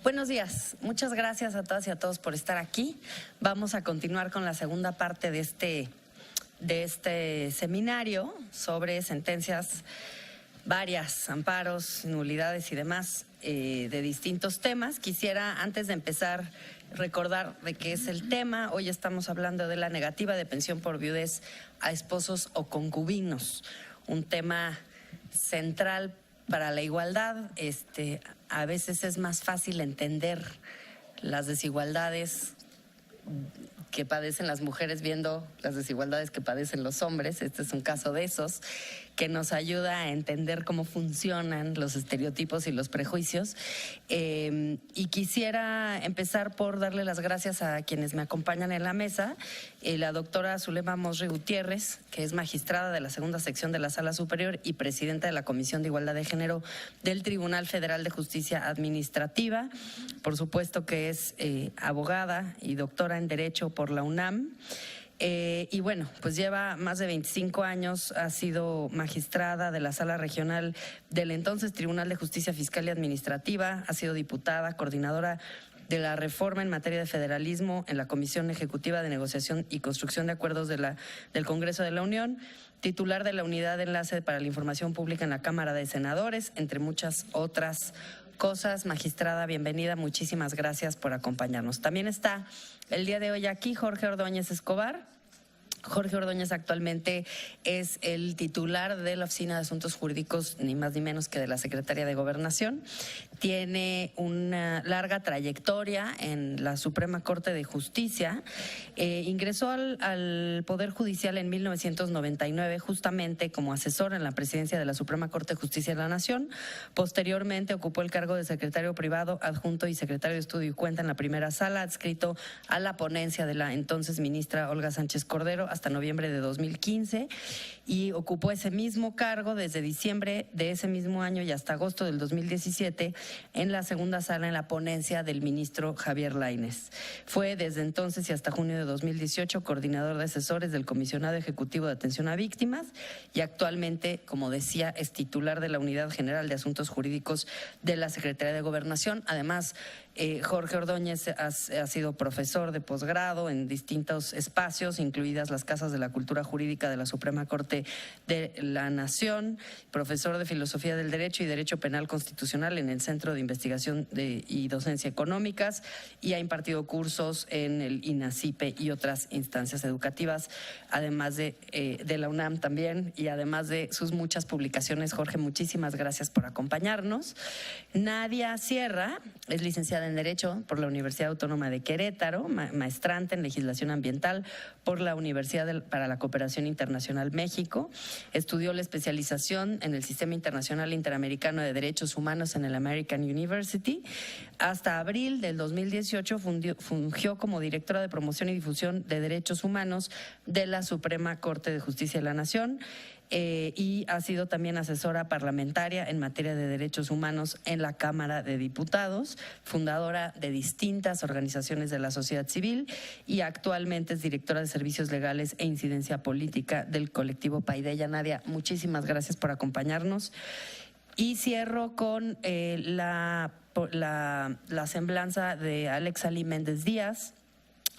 Buenos días, muchas gracias a todas y a todos por estar aquí. Vamos a continuar con la segunda parte de este seminario sobre sentencias varias, amparos, nulidades y demás de distintos temas. Quisiera, antes de empezar, recordar de qué es el tema. Hoy estamos hablando de la negativa de pensión por viudez a esposos o concubinos, un tema central para la igualdad. A veces es más fácil entender las desigualdades que padecen las mujeres viendo las desigualdades que padecen los hombres. Este es un caso de esos que nos ayuda a entender cómo funcionan los estereotipos y los prejuicios. Y quisiera empezar por darle las gracias a quienes me acompañan en la mesa. La doctora Zulema Mosri Gutiérrez, que es magistrada de la segunda sección de la Sala Superior y presidenta de la Comisión de Igualdad de Género del Tribunal Federal de Justicia Administrativa. Por supuesto que es abogada y doctora en Derecho por la UNAM. Y bueno, pues lleva más de 25 años, ha sido magistrada de la Sala Regional del entonces Tribunal de Justicia Fiscal y Administrativa, ha sido diputada, coordinadora de la reforma en materia de federalismo en la Comisión Ejecutiva de Negociación y Construcción de Acuerdos del Congreso de la Unión, titular de la Unidad de Enlace para la Información Pública en la Cámara de Senadores, entre muchas otras cosas. Magistrada, bienvenida, muchísimas gracias por acompañarnos. También está el día de hoy aquí Jorge Ordóñez Escobar. Jorge Ordóñez actualmente es el titular de la Oficina de Asuntos Jurídicos, ni más ni menos que de la Secretaría de Gobernación. Tiene una larga trayectoria en la Suprema Corte de Justicia. Ingresó al Poder Judicial en 1999, justamente como asesor en la presidencia de la Suprema Corte de Justicia de la Nación. Posteriormente ocupó el cargo de secretario privado, adjunto y secretario de Estudio y Cuenta en la primera sala, adscrito a la ponencia de la entonces ministra Olga Sánchez Cordero hasta noviembre de 2015, y ocupó ese mismo cargo desde diciembre de ese mismo año y hasta agosto del 2017 en la segunda sala en la ponencia del ministro Javier Lainez. Fue desde entonces y hasta junio de 2018 coordinador de asesores del Comisionado Ejecutivo de Atención a Víctimas y actualmente, como decía, es titular de la Unidad General de Asuntos Jurídicos de la Secretaría de Gobernación. Además, Jorge Ordóñez ha sido profesor de posgrado en distintos espacios, incluidas las Casas de la Cultura Jurídica de la Suprema Corte de la Nación, profesor de Filosofía del Derecho y Derecho Penal Constitucional en el Centro de Investigación y Docencia Económicas, y ha impartido cursos en el INACIPE y otras instancias educativas, además de la UNAM también, y además de sus muchas publicaciones. Jorge, muchísimas gracias por acompañarnos. Nadia Sierra es licenciada en Derecho por la Universidad Autónoma de Querétaro, maestrante en Legislación Ambiental por la Universidad para la Cooperación Internacional México. Estudió la especialización en el Sistema Internacional Interamericano de Derechos Humanos en el American University. Hasta abril del 2018 fungió como directora de Promoción y Difusión de Derechos Humanos de la Suprema Corte de Justicia de la Nación. Y ha sido también asesora parlamentaria en materia de derechos humanos en la Cámara de Diputados, fundadora de distintas organizaciones de la sociedad civil y actualmente es directora de Servicios Legales e Incidencia Política del colectivo Paideia. Nadia, muchísimas gracias por acompañarnos. Y cierro con la semblanza de Alex Ali Méndez Díaz,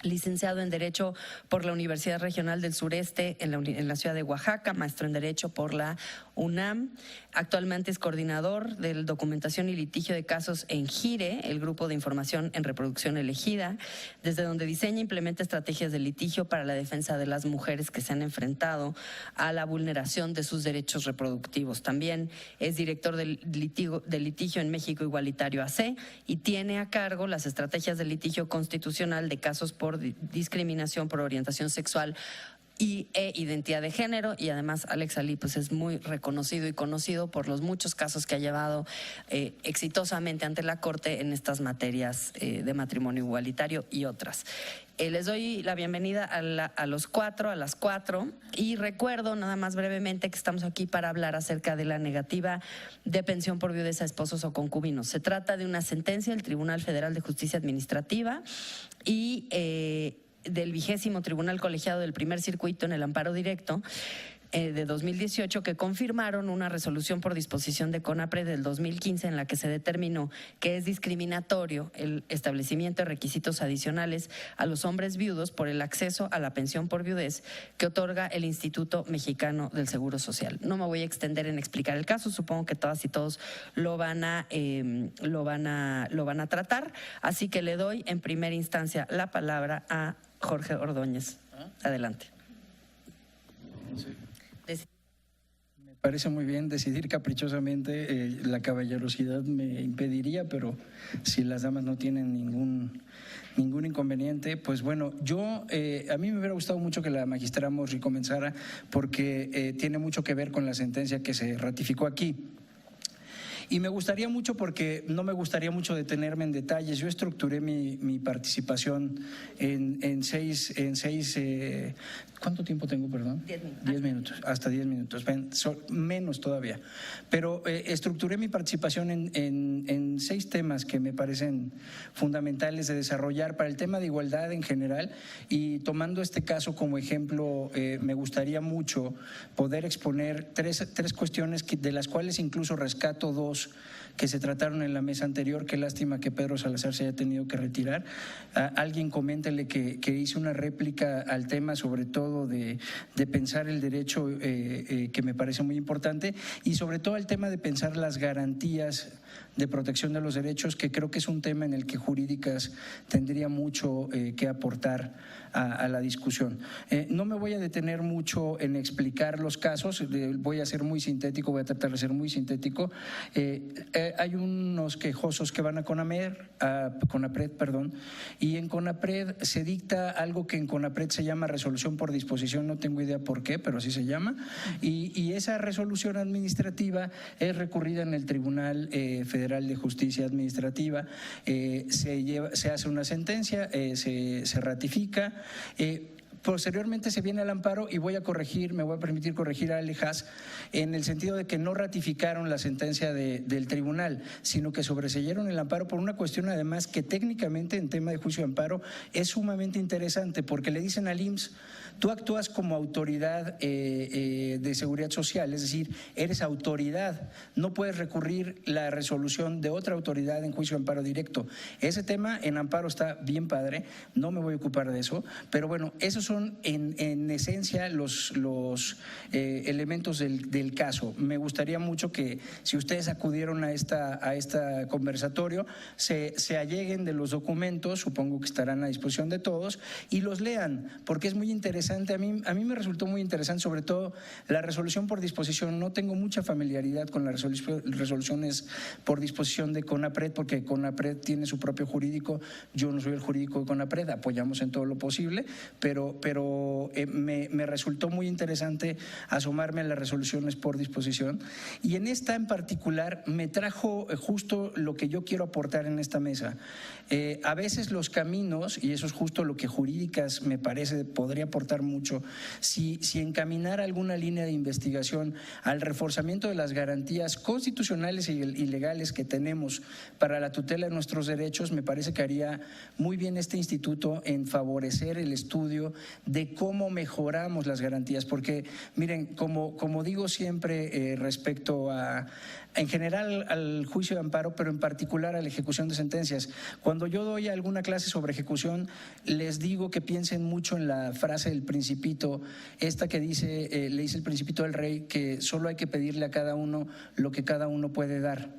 licenciado en Derecho por la Universidad Regional del Sureste en la ciudad de Oaxaca, maestro en Derecho por la UNAM. Actualmente es coordinador de Documentación y Litigio de Casos en GIRE, el Grupo de Información en Reproducción Elegida, desde donde diseña e implementa estrategias de litigio para la defensa de las mujeres que se han enfrentado a la vulneración de sus derechos reproductivos. También es director del litigio en México Igualitario AC y tiene a cargo las estrategias de litigio constitucional de casos por discriminación por orientación sexual e identidad de género. Y además Alex Ali pues es muy reconocido y conocido por los muchos casos que ha llevado exitosamente ante la Corte en estas materias de matrimonio igualitario y otras. Les doy la bienvenida a las cuatro, y recuerdo nada más brevemente que estamos aquí para hablar acerca de la negativa de pensión por viudez a esposos o concubinos. Se trata de una sentencia del Tribunal Federal de Justicia Administrativa y del 20º Tribunal Colegiado del Primer Circuito en el amparo directo, de 2018 que confirmaron una resolución por disposición de CONAPRED del 2015 en la que se determinó que es discriminatorio el establecimiento de requisitos adicionales a los hombres viudos por el acceso a la pensión por viudez que otorga el Instituto Mexicano del Seguro Social. No me voy a extender en explicar el caso, supongo que todas y todos lo van a tratar, así que le doy en primera instancia la palabra a Jorge Ordóñez. Adelante. Me parece muy bien decidir caprichosamente, la caballerosidad me impediría, pero si las damas no tienen ningún inconveniente, pues bueno, a mí me hubiera gustado mucho que la magistrada Mosri comenzara porque tiene mucho que ver con la sentencia que se ratificó aquí. Y me gustaría mucho porque no me gustaría mucho detenerme en detalles. Yo estructuré mi participación en seis ¿cuánto tiempo tengo, perdón? 10 minutos. 10 minutos, hasta 10 minutos, menos todavía. Pero estructuré mi participación en 6 temas que me parecen fundamentales de desarrollar para el tema de igualdad en general, y tomando este caso como ejemplo, me gustaría mucho poder exponer tres cuestiones de las cuales incluso rescato 2 que se trataron en la mesa anterior. Qué lástima que Pedro Salazar se haya tenido que retirar. Alguien coméntele que hice una réplica al tema, sobre todo de pensar el derecho, que me parece muy importante, y sobre todo el tema de pensar las garantías de protección de los derechos, que creo que es un tema en el que Jurídicas tendría mucho que aportar a la discusión. No me voy a detener mucho en explicar los casos, voy a ser muy sintético, voy a tratar de ser muy sintético. Hay unos quejosos que van a CONAPRED, y en CONAPRED se dicta algo que en CONAPRED se llama resolución por disposición, no tengo idea por qué, pero así se llama, y esa resolución administrativa es recurrida en el Tribunal Federal de Justicia Administrativa, se hace una sentencia, se ratifica. Posteriormente se viene al amparo, y me voy a permitir corregir a Alejas en el sentido de que no ratificaron la sentencia del tribunal, sino que sobreseyeron el amparo por una cuestión además que técnicamente en tema de juicio de amparo es sumamente interesante, porque le dicen al IMSS: tú actúas como autoridad de seguridad social, es decir, eres autoridad, no puedes recurrir la resolución de otra autoridad en juicio de amparo directo. Ese tema en amparo está bien padre, no me voy a ocupar de eso, pero bueno, esos son en esencia los elementos del caso. Me gustaría mucho que, si ustedes acudieron a esta conversatorio, se alleguen de los documentos, supongo que estarán a disposición de todos, y los lean, porque es muy interesante. A mí me resultó muy interesante, sobre todo la resolución por disposición. No tengo mucha familiaridad con las resoluciones por disposición de CONAPRED, porque CONAPRED tiene su propio jurídico. Yo no soy el jurídico de CONAPRED, apoyamos en todo lo posible, pero me resultó muy interesante asomarme a las resoluciones por disposición, y en esta en particular me trajo justo lo que yo quiero aportar en esta mesa. A veces los caminos, y eso es justo lo que Jurídicas me parece podría aportar mucho, si encaminar alguna línea de investigación al reforzamiento de las garantías constitucionales y legales que tenemos para la tutela de nuestros derechos, me parece que haría muy bien este instituto en favorecer el estudio de cómo mejoramos las garantías, porque miren, como digo siempre, respecto en general al juicio de amparo, pero en particular a la ejecución de sentencias, cuando yo doy alguna clase sobre ejecución, les digo que piensen mucho en la frase del Principito, esta que dice, le dice el Principito al rey que solo hay que pedirle a cada uno lo que cada uno puede dar.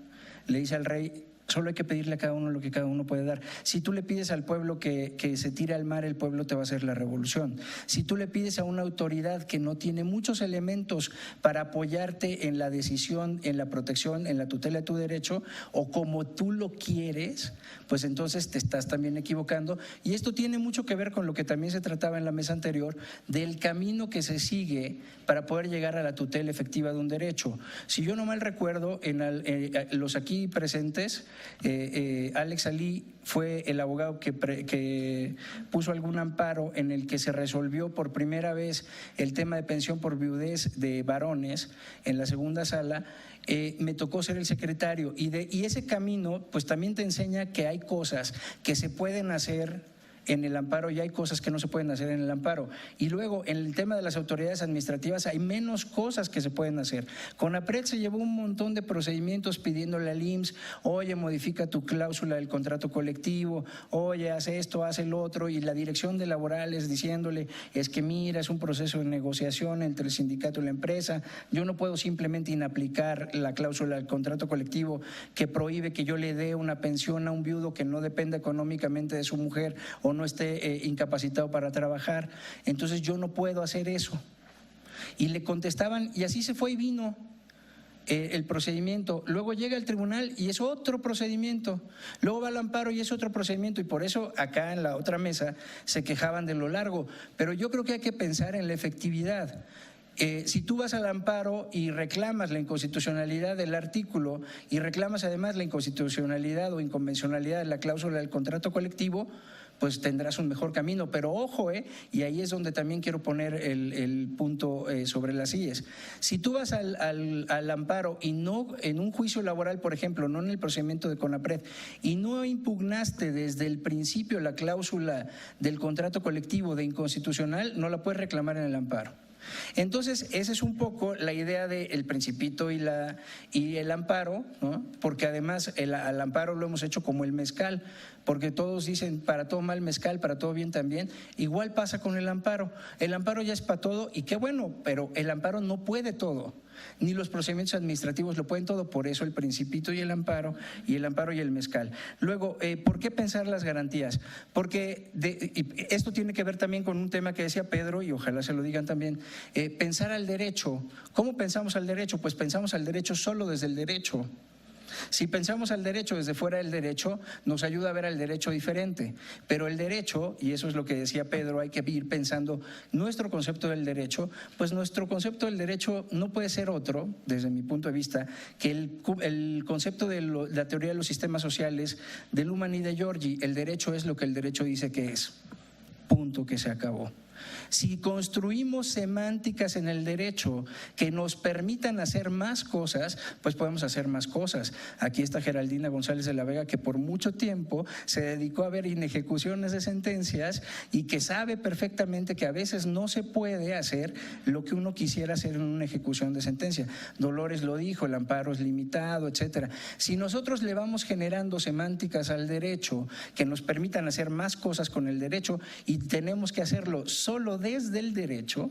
Le dice al rey: solo hay que pedirle a cada uno lo que cada uno puede dar. Si tú le pides al pueblo que se tire al mar, el pueblo te va a hacer la revolución. Si tú le pides a una autoridad que no tiene muchos elementos para apoyarte en la decisión, en la protección, en la tutela de tu derecho, o como tú lo quieres, pues entonces te estás también equivocando. Y esto tiene mucho que ver con lo que también se trataba en la mesa anterior, del camino que se sigue para poder llegar a la tutela efectiva de un derecho. Si yo no mal recuerdo, los aquí presentes, Alex Ali fue el abogado que puso algún amparo en el que se resolvió por primera vez el tema de pensión por viudez de varones en la segunda sala. Me tocó ser el secretario, y ese camino pues también te enseña que hay cosas que se pueden hacer en el amparo y hay cosas que no se pueden hacer en el amparo. Y luego, en el tema de las autoridades administrativas, hay menos cosas que se pueden hacer. CONAPRED se llevó un montón de procedimientos pidiéndole al IMSS, oye, modifica tu cláusula del contrato colectivo, oye, haz esto, haz el otro, y la dirección de laborales diciéndole, es que mira, es un proceso de negociación entre el sindicato y la empresa, yo no puedo simplemente inaplicar la cláusula del contrato colectivo que prohíbe que yo le dé una pensión a un viudo que no dependa económicamente de su mujer o no esté incapacitado para trabajar, entonces yo no puedo hacer eso. Y le contestaban, y así se fue y vino el procedimiento. Luego llega el tribunal y es otro procedimiento, luego va al amparo y es otro procedimiento, y por eso acá en la otra mesa se quejaban de lo largo, pero yo creo que hay que pensar en la efectividad. Si tú vas al amparo y reclamas la inconstitucionalidad del artículo y reclamas además la inconstitucionalidad o inconvencionalidad de la cláusula del contrato colectivo, pues tendrás un mejor camino. Pero ojo, y ahí es donde también quiero poner el punto sobre las IES. Si tú vas al amparo y no en un juicio laboral, por ejemplo, no en el procedimiento de CONAPRED, y no impugnaste desde el principio la cláusula del contrato colectivo de inconstitucional, no la puedes reclamar en el amparo. Entonces, esa es un poco la idea del Principito y el amparo, ¿no? Porque además al amparo lo hemos hecho como el mezcal, porque todos dicen para todo mal mezcal, para todo bien también. Igual pasa con el amparo ya es para todo y qué bueno, pero el amparo no puede todo, ni los procedimientos administrativos lo pueden todo, por eso el Principito y el amparo y el mezcal. Luego, ¿por qué pensar las garantías? Porque esto tiene que ver también con un tema que decía Pedro, y ojalá se lo digan también, pensar al derecho. ¿Cómo pensamos al derecho? Pues pensamos al derecho solo desde el derecho. Si pensamos al derecho desde fuera del derecho, nos ayuda a ver al derecho diferente, pero el derecho, y eso es lo que decía Pedro, hay que ir pensando nuestro concepto del derecho, pues nuestro concepto del derecho no puede ser otro, desde mi punto de vista, que el concepto de la teoría de los sistemas sociales de Luhmann y de Giorgi. El derecho es lo que el derecho dice que es, punto, que se acabó. Si construimos semánticas en el derecho que nos permitan hacer más cosas, pues podemos hacer más cosas. Aquí está Geraldina González de la Vega, que por mucho tiempo se dedicó a ver inejecuciones de sentencias y que sabe perfectamente que a veces no se puede hacer lo que uno quisiera hacer en una ejecución de sentencia. Dolores lo dijo, el amparo es limitado, etcétera. Si nosotros le vamos generando semánticas al derecho que nos permitan hacer más cosas con el derecho, y tenemos que hacerlo solo desde el derecho,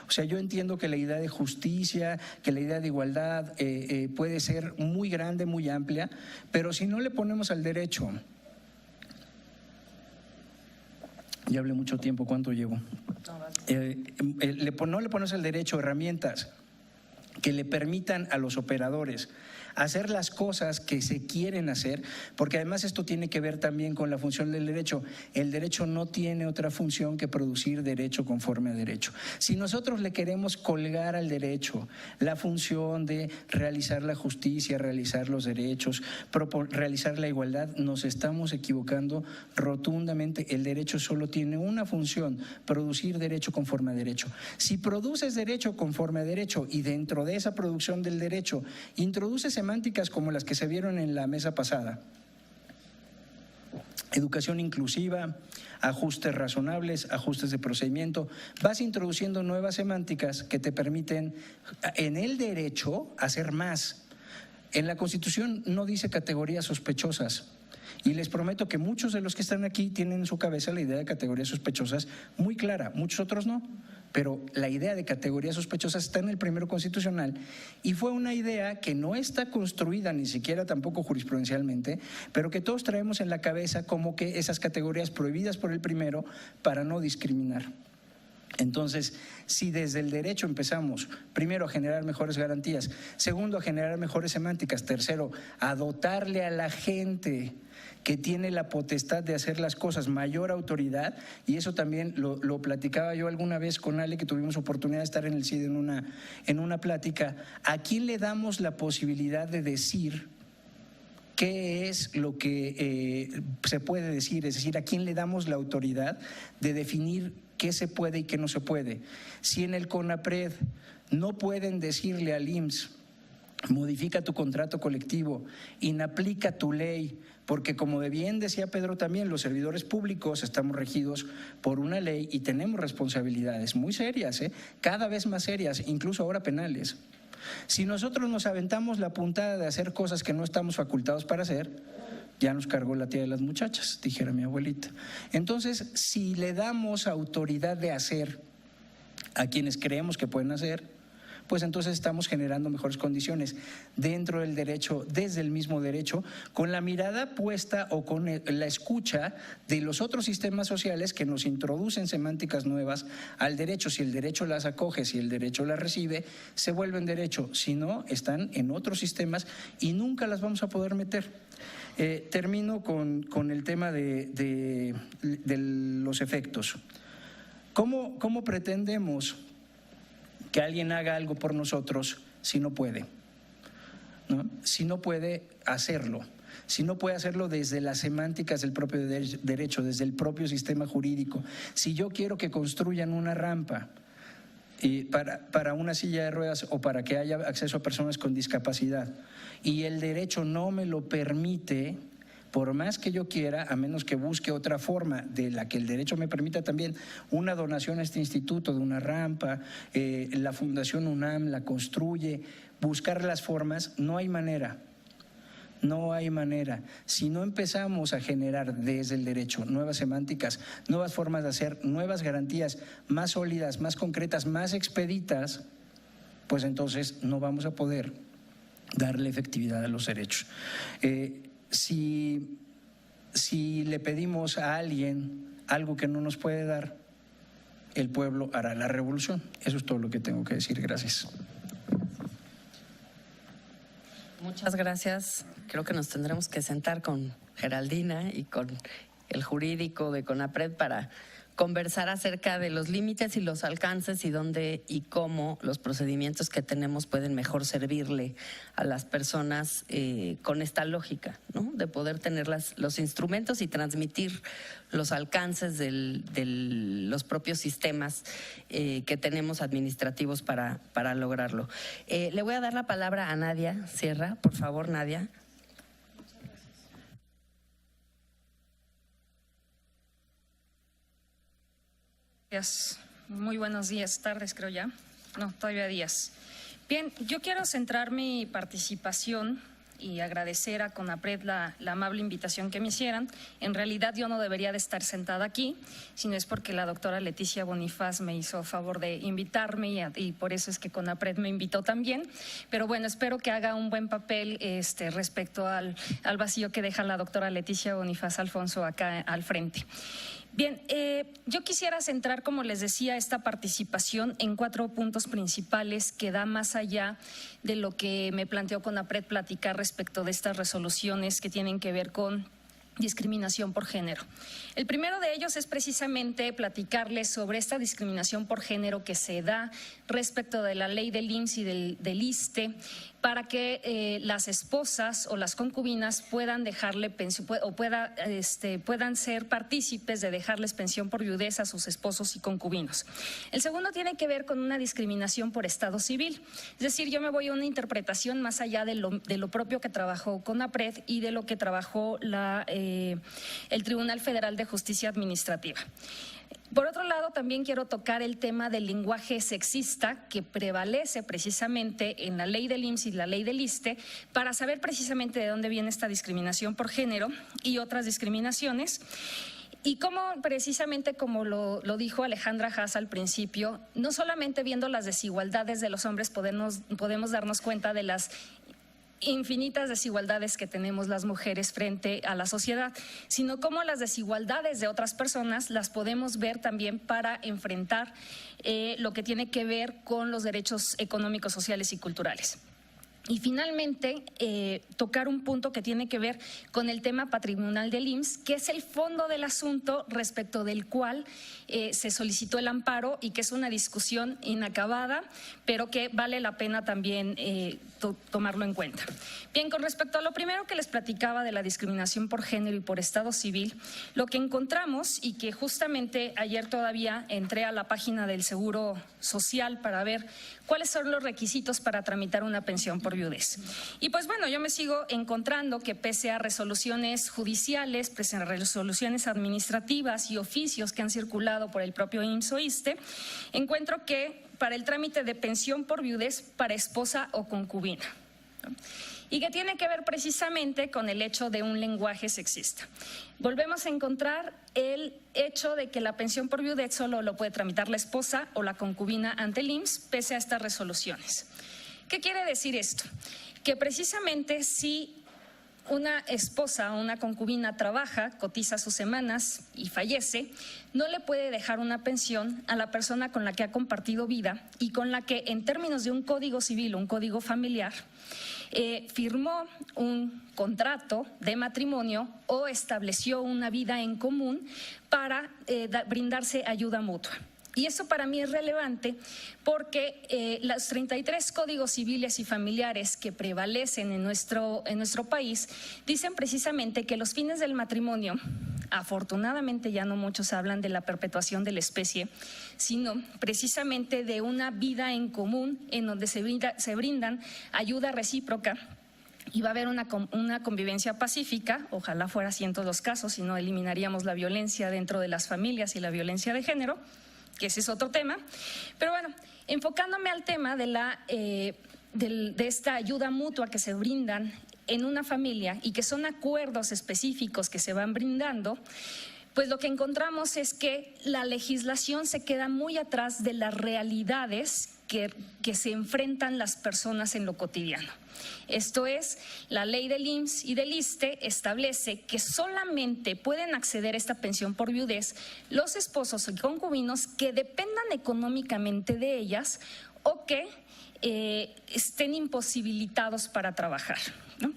o sea, yo entiendo que la idea de justicia, que la idea de igualdad puede ser muy grande, muy amplia, pero si no le ponemos al derecho, ya hablé mucho tiempo, ¿cuánto llevo? No le pones al derecho herramientas que le permitan a los operadores hacer las cosas que se quieren hacer, porque además esto tiene que ver también con la función del derecho. El derecho no tiene otra función que producir derecho conforme a derecho. Si nosotros le queremos colgar al derecho la función de realizar la justicia, realizar los derechos, realizar la igualdad, nos estamos equivocando rotundamente. El derecho solo tiene una función: producir derecho conforme a derecho. Si produces derecho conforme a derecho y dentro de esa producción del derecho introduces semánticas como las que se vieron en la mesa pasada, educación inclusiva, ajustes razonables, ajustes de procedimiento, vas introduciendo nuevas semánticas que te permiten en el derecho hacer más. En la Constitución no dice categorías sospechosas, y les prometo que muchos de los que están aquí tienen en su cabeza la idea de categorías sospechosas muy clara, muchos otros no. Pero la idea de categorías sospechosas está en el primero constitucional y fue una idea que no está construida ni siquiera tampoco jurisprudencialmente, pero que todos traemos en la cabeza como que esas categorías prohibidas por el primero para no discriminar. Entonces, si desde el derecho empezamos, primero, a generar mejores garantías, segundo, a generar mejores semánticas, tercero, a dotarle a la gente que tiene la potestad de hacer las cosas mayor autoridad, y eso también lo platicaba yo alguna vez con Ale, que tuvimos oportunidad de estar en el CID en una plática. ¿A quién le damos la posibilidad de decir qué es lo que se puede decir? Es decir, ¿a quién le damos la autoridad de definir qué se puede y qué no se puede? Si en el CONAPRED no pueden decirle al IMSS modifica tu contrato colectivo, inaplica tu ley, porque como de bien decía Pedro también, los servidores públicos estamos regidos por una ley y tenemos responsabilidades muy serias, cada vez más serias, incluso ahora penales. Si nosotros nos aventamos la puntada de hacer cosas que no estamos facultados para hacer, ya nos cargó la tía de las muchachas, dijera mi abuelita. Entonces, si le damos autoridad de hacer a quienes creemos que pueden hacer, pues entonces estamos generando mejores condiciones dentro del derecho, desde el mismo derecho, con la mirada puesta o con la escucha de los otros sistemas sociales que nos introducen semánticas nuevas al derecho. Si el derecho las acoge, si el derecho las recibe, se vuelven derecho. Si no, están en otros sistemas y nunca las vamos a poder meter. Termino con el tema de los efectos. ¿Cómo pretendemos que alguien haga algo por nosotros si no puede? ¿No? Si no puede hacerlo, si no puede hacerlo desde las semánticas del propio derecho, desde el propio sistema jurídico. Si yo quiero que construyan una rampa para una silla de ruedas o para que haya acceso a personas con discapacidad y el derecho no me lo permite, por más que yo quiera, a menos que busque otra forma de la que el derecho me permita también, una donación a este instituto de una rampa, la Fundación UNAM la construye, buscar las formas, no hay manera. No hay manera. Si no empezamos a generar desde el derecho nuevas semánticas, nuevas formas de hacer, nuevas garantías más sólidas, más concretas, más expeditas, pues entonces no vamos a poder darle efectividad a los derechos. Si le pedimos a alguien algo que no nos puede dar, el pueblo hará la revolución. Eso es todo lo que tengo que decir. Gracias. Muchas gracias. Creo que nos tendremos que sentar con Geraldina y con el jurídico de CONAPRED para conversar acerca de los límites y los alcances y dónde y cómo los procedimientos que tenemos pueden mejor servirle a las personas con esta lógica, ¿no? De poder tener los instrumentos y transmitir los alcances de los propios sistemas que tenemos administrativos para lograrlo. Le voy a dar la palabra a Nadia Sierra. Por favor, Nadia. Muy buenos días, tardes creo ya. No, todavía días. Bien, yo quiero centrar mi participación y agradecer a CONAPRED la amable invitación que me hicieran. En realidad yo no debería de estar sentada aquí, sino es porque la doctora Leticia Bonifaz me hizo favor de invitarme y por eso es que CONAPRED me invitó también. Pero bueno, espero que haga un buen papel respecto al vacío que deja la doctora Leticia Bonifaz Alfonso acá al frente. Bien, yo quisiera centrar, como les decía, esta participación en 4 puntos principales que da más allá de lo que me planteó CONAPRED platicar respecto de estas resoluciones que tienen que ver con discriminación por género. El primero de ellos es precisamente platicarles sobre esta discriminación por género que se da respecto de la ley del IMSS y del ISSSTE para que las esposas o las concubinas puedan dejarle pensión o puedan ser partícipes de dejarles pensión por viudez a sus esposos y concubinos. El segundo tiene que ver con una discriminación por estado civil, es decir, yo me voy a una interpretación más allá de lo propio que trabajó CONAPRED y de lo que trabajó el Tribunal Federal de Justicia Administrativa. Por otro lado, también quiero tocar el tema del lenguaje sexista que prevalece precisamente en la ley del IMSS y la ley del ISSSTE para saber precisamente de dónde viene esta discriminación por género y otras discriminaciones. Y cómo, precisamente como lo dijo Alejandra Haas al principio, no solamente viendo las desigualdades de los hombres podemos darnos cuenta de las infinitas desigualdades que tenemos las mujeres frente a la sociedad, sino cómo las desigualdades de otras personas las podemos ver también para enfrentar lo que tiene que ver con los derechos económicos, sociales y culturales. Y finalmente, tocar un punto que tiene que ver con el tema patrimonial del IMSS, que es el fondo del asunto respecto del cual se solicitó el amparo y que es una discusión inacabada, pero que vale la pena también tomarlo en cuenta. Bien, con respecto a lo primero que les platicaba de la discriminación por género y por estado civil, lo que encontramos y que justamente ayer todavía entré a la página del Seguro Social para ver cuáles son los requisitos para tramitar una pensión por por viudez. Y pues bueno, yo me sigo encontrando que pese a resoluciones judiciales, pese a resoluciones administrativas y oficios que han circulado por el propio IMSS o ISSSTE, encuentro que para el trámite de pensión por viudez para esposa o concubina, ¿no? Y que tiene que ver precisamente con el hecho de un lenguaje sexista. Volvemos a encontrar el hecho de que la pensión por viudez solo lo puede tramitar la esposa o la concubina ante el IMSS, pese a estas resoluciones. ¿Qué quiere decir esto? Que precisamente si una esposa o una concubina trabaja, cotiza sus semanas y fallece, no le puede dejar una pensión a la persona con la que ha compartido vida y con la que, en términos de un código civil o un código familiar, firmó un contrato de matrimonio o estableció una vida en común para brindarse ayuda mutua. Y eso para mí es relevante porque los 33 códigos civiles y familiares que prevalecen en nuestro país dicen precisamente que los fines del matrimonio, afortunadamente ya no muchos hablan de la perpetuación de la especie, sino precisamente de una vida en común en donde se brindan ayuda recíproca. Y va a haber una convivencia pacífica, ojalá fuera así en todos los casos, si no eliminaríamos la violencia dentro de las familias y la violencia de género, que ese es otro tema. Pero bueno, enfocándome al tema de esta ayuda mutua que se brindan en una familia y que son acuerdos específicos que se van brindando, pues lo que encontramos es que la legislación se queda muy atrás de las realidades que se enfrentan las personas en lo cotidiano. Esto es, la ley del IMSS y del ISSSTE establece que solamente pueden acceder a esta pensión por viudez los esposos y concubinos que dependan económicamente de ellas o que estén imposibilitados para trabajar, ¿no?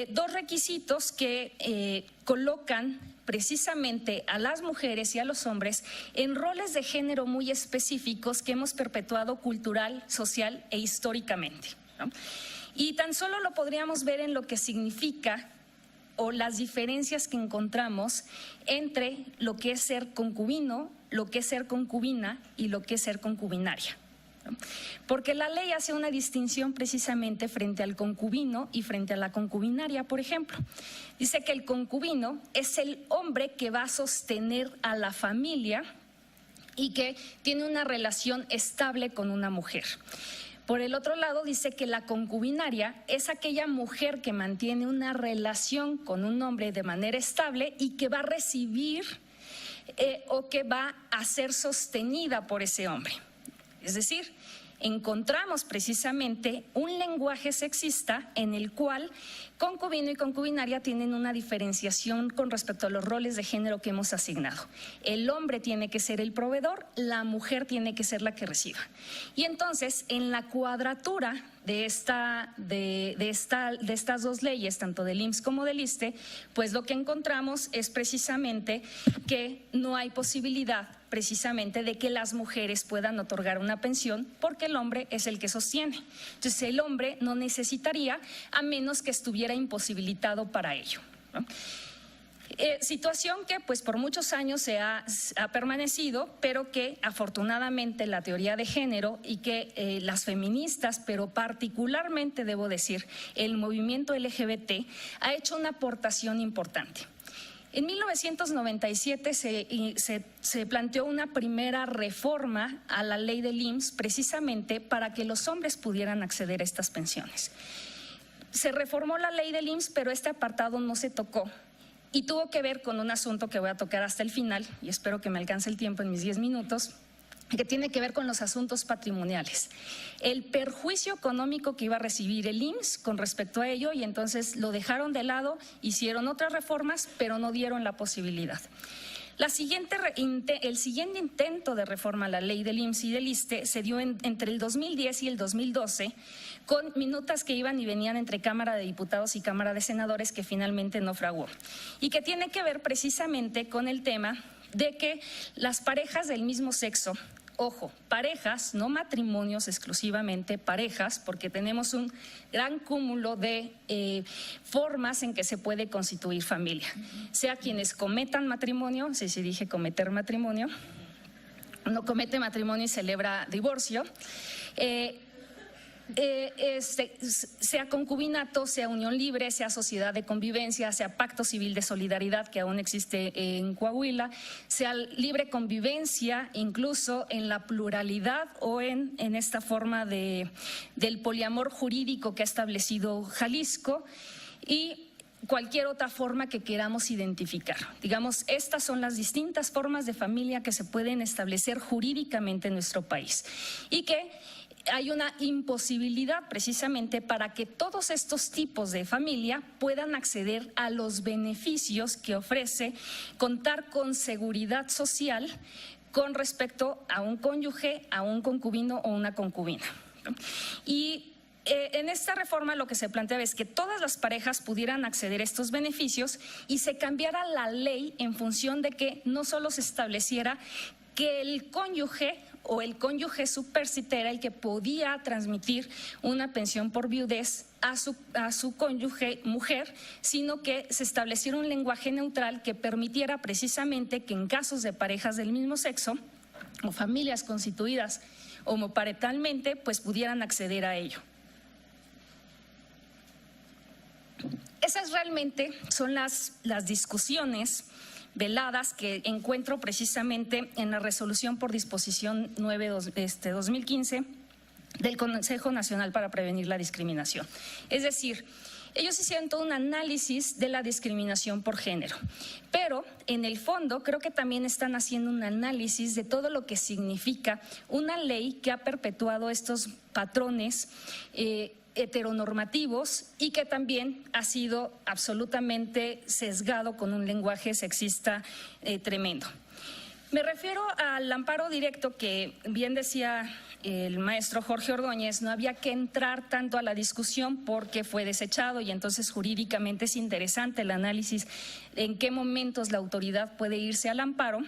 Dos requisitos que colocan precisamente a las mujeres y a los hombres en roles de género muy específicos que hemos perpetuado cultural, social e históricamente, ¿no? Y tan solo lo podríamos ver en lo que significa o las diferencias que encontramos entre lo que es ser concubino, lo que es ser concubina y lo que es ser concubinaria. Porque la ley hace una distinción precisamente frente al concubino y frente a la concubinaria, por ejemplo. Dice que el concubino es el hombre que va a sostener a la familia y que tiene una relación estable con una mujer. Por el otro lado, dice que la concubinaria es aquella mujer que mantiene una relación con un hombre de manera estable y que va a recibir o que va a ser sostenida por ese hombre. Es decir, encontramos precisamente un lenguaje sexista en el cual concubino y concubinaria tienen una diferenciación con respecto a los roles de género que hemos asignado. El hombre tiene que ser el proveedor, la mujer tiene que ser la que reciba. Y entonces, en la cuadratura de estas dos leyes, tanto del IMSS como del ISSSTE, pues lo que encontramos es precisamente que no hay posibilidad precisamente de que las mujeres puedan otorgar una pensión porque el hombre es el que sostiene. Entonces el hombre no necesitaría a menos que estuviera imposibilitado para ello, ¿no? Situación que pues por muchos años ha permanecido, pero que afortunadamente la teoría de género y que las feministas, pero particularmente debo decir el movimiento LGBT, ha hecho una aportación importante. En 1997 se planteó una primera reforma a la ley del IMSS precisamente para que los hombres pudieran acceder a estas pensiones. Se reformó la ley del IMSS, pero este apartado no se tocó y tuvo que ver con un asunto que voy a tocar hasta el final y espero que me alcance el tiempo en mis 10 minutos, que tiene que ver con los asuntos patrimoniales. El perjuicio económico que iba a recibir el IMSS con respecto a ello y entonces lo dejaron de lado, hicieron otras reformas, pero no dieron la posibilidad. El siguiente intento de reforma a la ley del IMSS y del ISSSTE se dio entre el 2010 y el 2012 con minutas que iban y venían entre Cámara de Diputados y Cámara de Senadores que finalmente no fraguó y que tiene que ver precisamente con el tema de que las parejas del mismo sexo, ojo, parejas, no matrimonios exclusivamente, parejas, porque tenemos un gran cúmulo de formas en que se puede constituir familia, sea quienes cometan matrimonio, sí dije cometer matrimonio, no comete matrimonio y celebra divorcio, sea concubinato, sea unión libre, sea sociedad de convivencia, sea pacto civil de solidaridad que aún existe en Coahuila, sea libre convivencia incluso en la pluralidad o en esta forma del poliamor jurídico que ha establecido Jalisco y cualquier otra forma que queramos identificar. Digamos, estas son las distintas formas de familia que se pueden establecer jurídicamente en nuestro país y que hay una imposibilidad precisamente para que todos estos tipos de familia puedan acceder a los beneficios que ofrece contar con seguridad social con respecto a un cónyuge, a un concubino o una concubina. Y en esta reforma lo que se planteaba es que todas las parejas pudieran acceder a estos beneficios y se cambiara la ley en función de que no solo se estableciera que el cónyuge o el cónyuge supérstite era el que podía transmitir una pensión por viudez a su cónyuge mujer, sino que se estableciera un lenguaje neutral que permitiera precisamente que en casos de parejas del mismo sexo o familias constituidas homoparentalmente, pues pudieran acceder a ello. Esas realmente son las discusiones veladas que encuentro precisamente en la resolución por disposición 9/2015 del Consejo Nacional para Prevenir la Discriminación. Es decir, ellos hicieron todo un análisis de la discriminación por género, pero en el fondo creo que también están haciendo un análisis de todo lo que significa una ley que ha perpetuado estos patrones heteronormativos y que también ha sido absolutamente sesgado con un lenguaje sexista tremendo. Me refiero al amparo directo que bien decía el maestro Jorge Ordóñez, no había que entrar tanto a la discusión porque fue desechado y entonces jurídicamente es interesante el análisis en qué momentos la autoridad puede irse al amparo.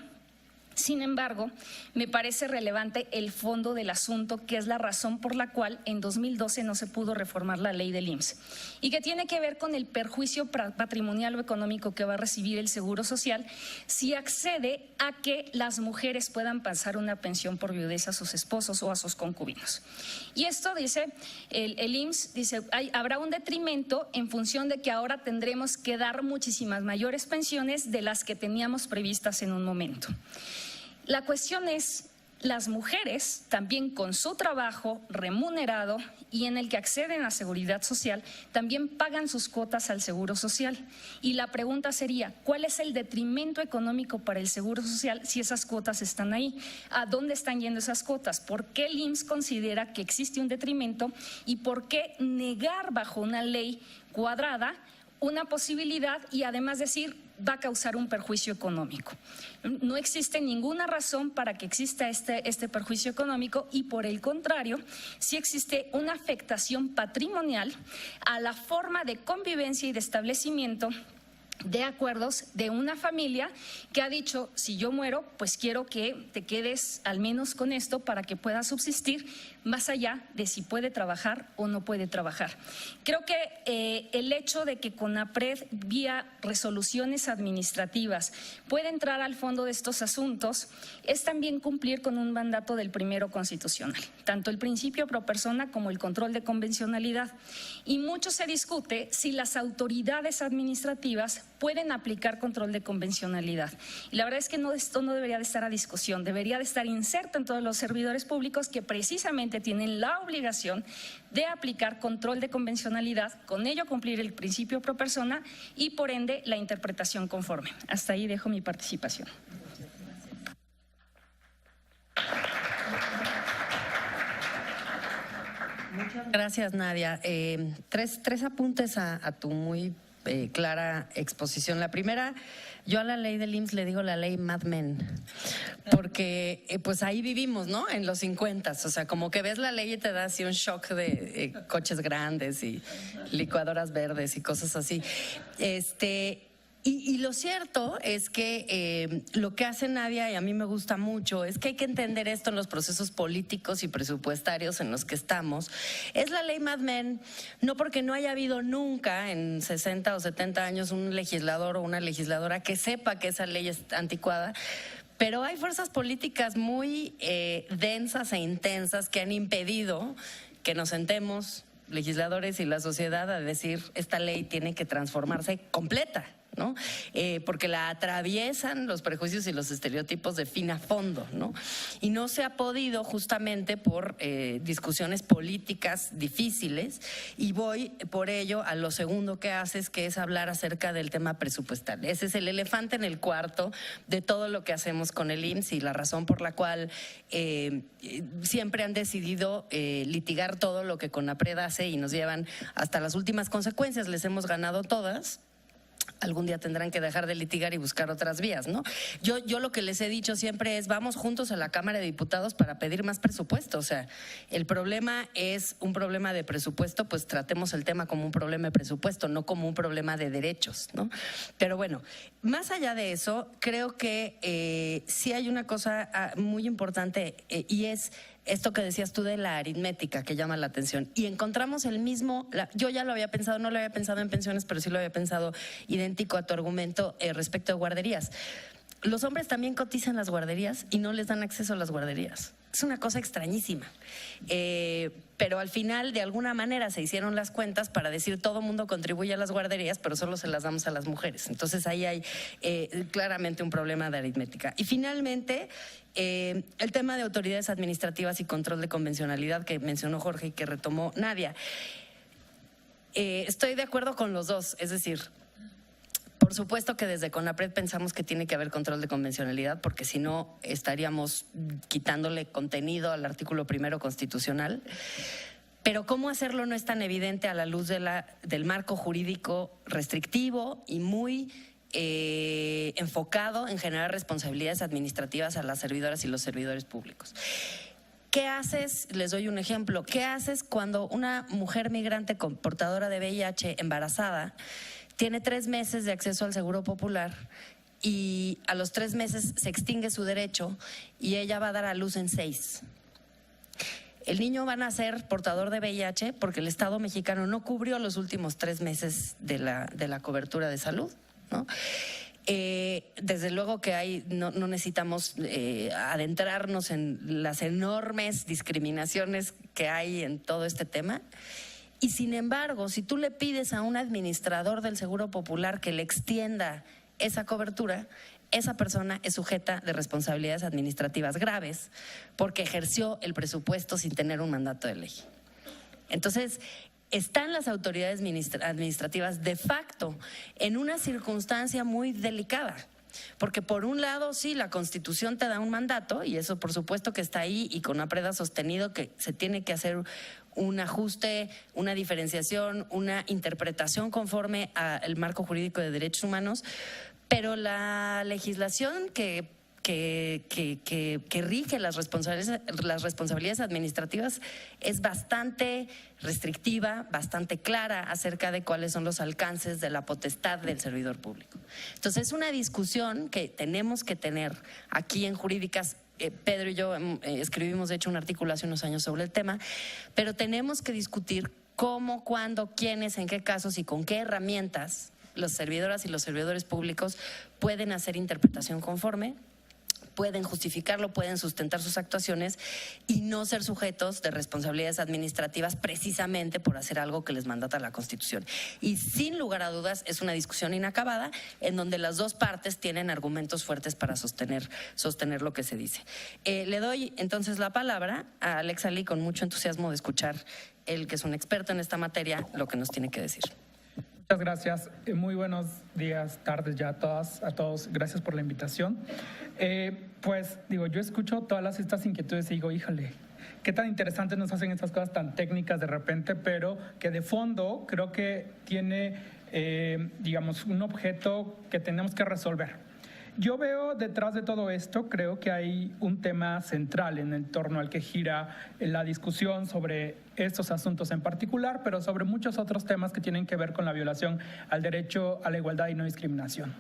Sin embargo, me parece relevante el fondo del asunto, que es la razón por la cual en 2012 no se pudo reformar la ley del IMSS y que tiene que ver con el perjuicio patrimonial o económico que va a recibir el Seguro Social si accede a que las mujeres puedan pasar una pensión por viudez a sus esposos o a sus concubinos. Y esto dice, el IMSS dice, habrá un detrimento en función de que ahora tendremos que dar muchísimas mayores pensiones de las que teníamos previstas en un momento. La cuestión es, las mujeres también con su trabajo remunerado y en el que acceden a seguridad social, también pagan sus cuotas al Seguro Social. Y la pregunta sería, ¿cuál es el detrimento económico para el Seguro Social si esas cuotas están ahí? ¿A dónde están yendo esas cuotas? ¿Por qué el IMSS considera que existe un detrimento y por qué negar bajo una ley cuadrada una posibilidad y además decir va a causar un perjuicio económico? No existe ninguna razón para que exista este perjuicio económico y por el contrario, sí existe una afectación patrimonial a la forma de convivencia y de establecimiento de acuerdos de una familia que ha dicho, si yo muero, pues quiero que te quedes al menos con esto para que puedas subsistir más allá de si puede trabajar o no puede trabajar. Creo que el hecho de que CONAPRED, vía resoluciones administrativas, pueda entrar al fondo de estos asuntos es también cumplir con un mandato del primero constitucional, tanto el principio pro persona como el control de convencionalidad. Y mucho se discute si las autoridades administrativas pueden aplicar control de convencionalidad. Y la verdad es que esto no debería de estar a discusión, debería de estar inserto en todos los servidores públicos que precisamente tienen la obligación de aplicar control de convencionalidad, con ello cumplir el principio pro persona y por ende la interpretación conforme. Hasta ahí dejo mi participación. Muchas gracias, Nadia. Tres apuntes a tu muy clara exposición. La primera, yo a la ley del IMSS le digo la ley Mad Men, porque pues ahí vivimos, ¿no? En los 50s, o sea, como que ves la ley y te da así un shock de coches grandes y licuadoras verdes y cosas así. Y lo cierto es que lo que hace Nadia, y a mí me gusta mucho, es que hay que entender esto en los procesos políticos y presupuestarios en los que estamos. Es la ley Mad Men, no porque no haya habido nunca en 60 o 70 años un legislador o una legisladora que sepa que esa ley es anticuada, pero hay fuerzas políticas muy densas e intensas que han impedido que nos sentemos, legisladores y la sociedad, a decir, esta ley tiene que transformarse completa, ¿no? Porque la atraviesan los prejuicios y los estereotipos de fin a fondo, ¿no? Y no se ha podido justamente por discusiones políticas difíciles, y voy por ello a lo segundo que haces, que es hablar acerca del tema presupuestal. Ese es el elefante en el cuarto de todo lo que hacemos con el IMSS y la razón por la cual siempre han decidido litigar todo lo que CONAPRED hace y nos llevan hasta las últimas consecuencias. Les hemos ganado todas. Algún día tendrán que dejar de litigar y buscar otras vías, ¿no? Yo lo que les he dicho siempre es, vamos juntos a la Cámara de Diputados para pedir más presupuesto. O sea, el problema es un problema de presupuesto, pues tratemos el tema como un problema de presupuesto, no como un problema de derechos, ¿no? Pero bueno, más allá de eso, creo que sí hay una cosa muy importante y es esto que decías tú de la aritmética, que llama la atención. Y encontramos el mismo, yo ya lo había pensado, no lo había pensado en pensiones, pero sí lo había pensado idéntico a tu argumento respecto a guarderías. Los hombres también cotizan las guarderías y no les dan acceso a las guarderías. Es una cosa extrañísima. Pero al final, de alguna manera, se hicieron las cuentas para decir todo mundo contribuye a las guarderías, pero solo se las damos a las mujeres. Entonces ahí hay claramente un problema de aritmética. Y finalmente, el tema de autoridades administrativas y control de convencionalidad que mencionó Jorge y que retomó Nadia. Estoy de acuerdo con los dos, es decir, por supuesto que desde CONAPRED pensamos que tiene que haber control de convencionalidad, porque si no estaríamos quitándole contenido al artículo 1 constitucional. Pero cómo hacerlo no es tan evidente a la luz del marco jurídico restrictivo y muy enfocado en generar responsabilidades administrativas a las servidoras y los servidores públicos. ¿Qué haces? Les doy un ejemplo. ¿Qué haces cuando una mujer migrante portadora de VIH embarazada tiene 3 meses de acceso al Seguro Popular y a los 3 meses se extingue su derecho y ella va a dar a luz en 6? El niño va a nacer portador de VIH porque el Estado mexicano no cubrió los últimos 3 meses de la cobertura de salud, ¿no? Desde luego que no necesitamos adentrarnos en las enormes discriminaciones que hay en todo este tema. Y sin embargo, si tú le pides a un administrador del Seguro Popular que le extienda esa cobertura, esa persona es sujeta de responsabilidades administrativas graves porque ejerció el presupuesto sin tener un mandato de ley. Entonces, están las autoridades administrativas de facto en una circunstancia muy delicada. Porque por un lado, sí, la Constitución te da un mandato y eso por supuesto que está ahí, y CONAPRED ha sostenido que se tiene que hacer un ajuste, una diferenciación, una interpretación conforme al marco jurídico de derechos humanos, pero la legislación que rige las responsabilidades administrativas es bastante restrictiva, bastante clara acerca de cuáles son los alcances de la potestad del servidor público. Entonces es una discusión que tenemos que tener aquí en Jurídicas. Pedro y yo escribimos de hecho un artículo hace unos años sobre el tema, pero tenemos que discutir cómo, cuándo, quiénes, en qué casos y con qué herramientas las servidoras y los servidores públicos pueden hacer interpretación conforme, pueden justificarlo, pueden sustentar sus actuaciones y no ser sujetos de responsabilidades administrativas precisamente por hacer algo que les mandata la Constitución. Y sin lugar a dudas es una discusión inacabada en donde las dos partes tienen argumentos fuertes para sostener lo que se dice. Le doy entonces la palabra a Alex Ali con mucho entusiasmo de escuchar, él que es un experto en esta materia, lo que nos tiene que decir. Muchas gracias. Muy buenos días, tardes ya a todos. Gracias por la invitación. Yo escucho todas estas inquietudes y digo, híjole, qué tan interesantes nos hacen estas cosas tan técnicas de repente, pero que de fondo creo que tiene, un objeto que tenemos que resolver. Yo veo detrás de todo esto, creo que hay un tema central en torno al que gira la discusión sobre estos asuntos en particular, pero sobre muchos otros temas que tienen que ver con la violación al derecho a la igualdad y no discriminación.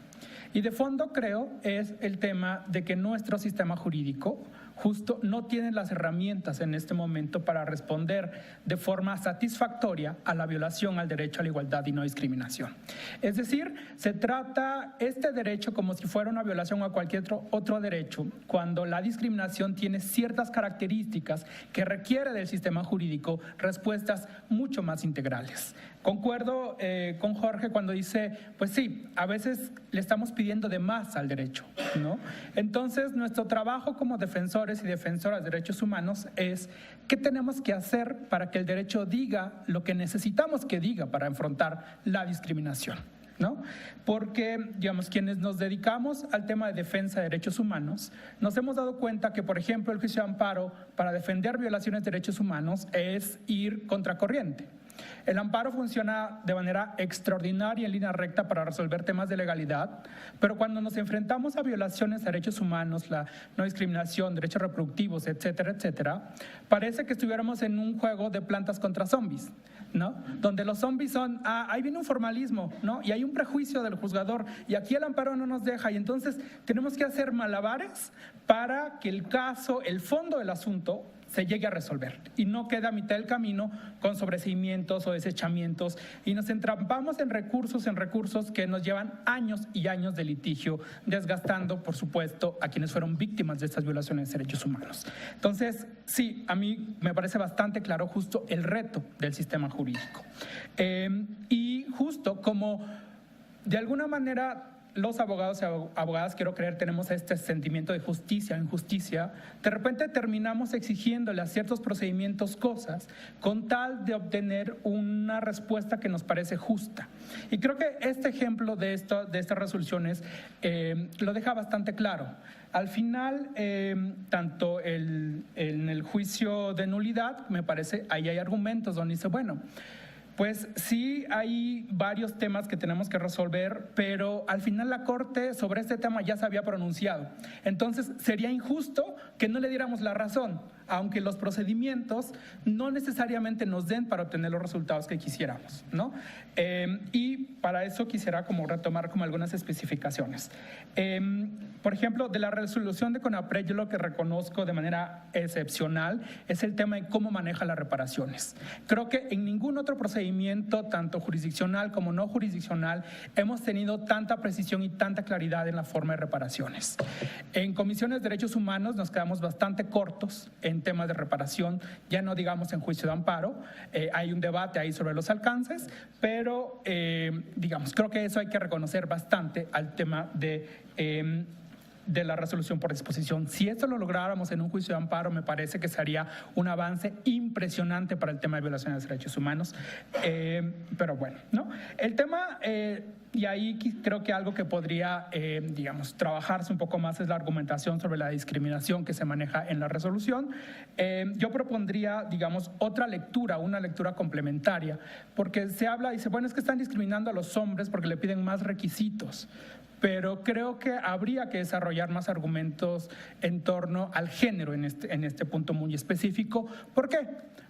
Y de fondo creo es el tema de que nuestro sistema jurídico justo no tienen las herramientas en este momento para responder de forma satisfactoria a la violación al derecho a la igualdad y no discriminación. Es decir, se trata este derecho como si fuera una violación a cualquier otro derecho, cuando la discriminación tiene ciertas características que requiere del sistema jurídico respuestas mucho más integrales. Concuerdo con Jorge cuando dice, pues sí, a veces le estamos pidiendo de más al derecho, ¿no? Entonces, nuestro trabajo como defensores y defensoras de derechos humanos es qué tenemos que hacer para que el derecho diga lo que necesitamos que diga para enfrentar la discriminación, ¿no? Porque, digamos, quienes nos dedicamos al tema de defensa de derechos humanos, nos hemos dado cuenta que, por ejemplo, el juicio de amparo para defender violaciones de derechos humanos es ir contracorriente. El amparo funciona de manera extraordinaria en línea recta para resolver temas de legalidad, pero cuando nos enfrentamos a violaciones a derechos humanos, la no discriminación, derechos reproductivos, etcétera, etcétera, parece que estuviéramos en un juego de plantas contra zombies, ¿no? Donde los zombies son, ahí viene un formalismo, ¿no? Y hay un prejuicio del juzgador y aquí el amparo no nos deja y entonces tenemos que hacer malabares para que el caso, el fondo del asunto, se llegue a resolver y no queda a mitad del camino con sobreseimientos o desechamientos y nos entrampamos en recursos que nos llevan años y años de litigio, desgastando, por supuesto, a quienes fueron víctimas de estas violaciones de derechos humanos. Entonces, sí, a mí me parece bastante claro justo el reto del sistema jurídico. Y justo como de alguna manera los abogados y abogadas, quiero creer, tenemos este sentimiento de justicia, injusticia, de repente terminamos exigiéndole a ciertos procedimientos cosas con tal de obtener una respuesta que nos parece justa. Y creo que este ejemplo de estas resoluciones lo deja bastante claro. Al final, tanto en el juicio de nulidad, me parece, ahí hay argumentos donde dice, bueno, pues sí hay varios temas que tenemos que resolver, pero al final la Corte sobre este tema ya se había pronunciado. Entonces sería injusto que no le diéramos la razón, aunque los procedimientos no necesariamente nos den para obtener los resultados que quisiéramos, ¿no? Y para eso quisiera como retomar como algunas especificaciones. Por ejemplo, de la resolución de CONAPRED, yo lo que reconozco de manera excepcional es el tema de cómo maneja las reparaciones. Creo que en ningún otro procedimiento, tanto jurisdiccional como no jurisdiccional, hemos tenido tanta precisión y tanta claridad en la forma de reparaciones. En comisiones de derechos humanos nos quedamos bastante cortos en temas de reparación, ya no digamos en juicio de amparo, hay un debate ahí sobre los alcances, pero digamos, creo que eso hay que reconocer bastante al tema de la resolución por disposición. Si esto lo lográramos en un juicio de amparo, me parece que sería un avance impresionante para el tema de violaciones de derechos humanos. Pero bueno, ¿no? El tema, y ahí creo que algo que podría, digamos, trabajarse un poco más es la argumentación sobre la discriminación que se maneja en la resolución. Yo propondría, digamos, otra lectura, una lectura complementaria, porque se habla, dice, bueno, es que están discriminando a los hombres porque le piden más requisitos. Pero creo que habría que desarrollar más argumentos en torno al género en este punto muy específico. ¿Por qué?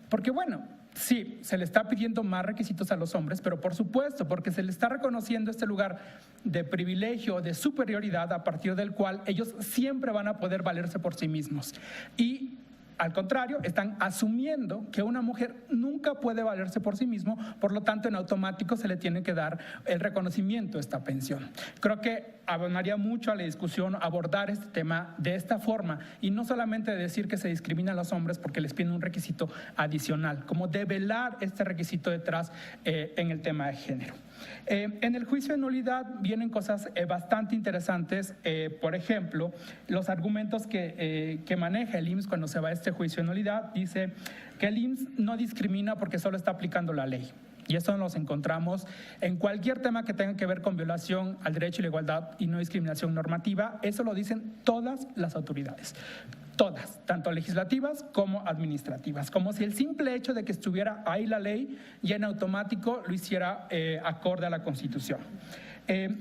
Porque, bueno, sí, se le está pidiendo más requisitos a los hombres, pero por supuesto, porque se le está reconociendo este lugar de privilegio, de superioridad, a partir del cual ellos siempre van a poder valerse por sí mismos. Y al contrario, están asumiendo que una mujer nunca puede valerse por sí mismo, por lo tanto, en automático se le tiene que dar el reconocimiento a esta pensión. Creo que abonaría mucho a la discusión abordar este tema de esta forma y no solamente decir que se discrimina a los hombres porque les piden un requisito adicional, como develar este requisito detrás en el tema de género. En el juicio de nulidad vienen cosas bastante interesantes, por ejemplo, los argumentos que maneja el IMSS cuando se va a este juicio de nulidad. Dice que el IMSS no discrimina porque solo está aplicando la ley. Y eso nos encontramos en cualquier tema que tenga que ver con violación al derecho y la igualdad y no discriminación normativa. Eso lo dicen todas las autoridades. Todas, tanto legislativas como administrativas, como si el simple hecho de que estuviera ahí la ley ya en automático lo hiciera acorde a la Constitución.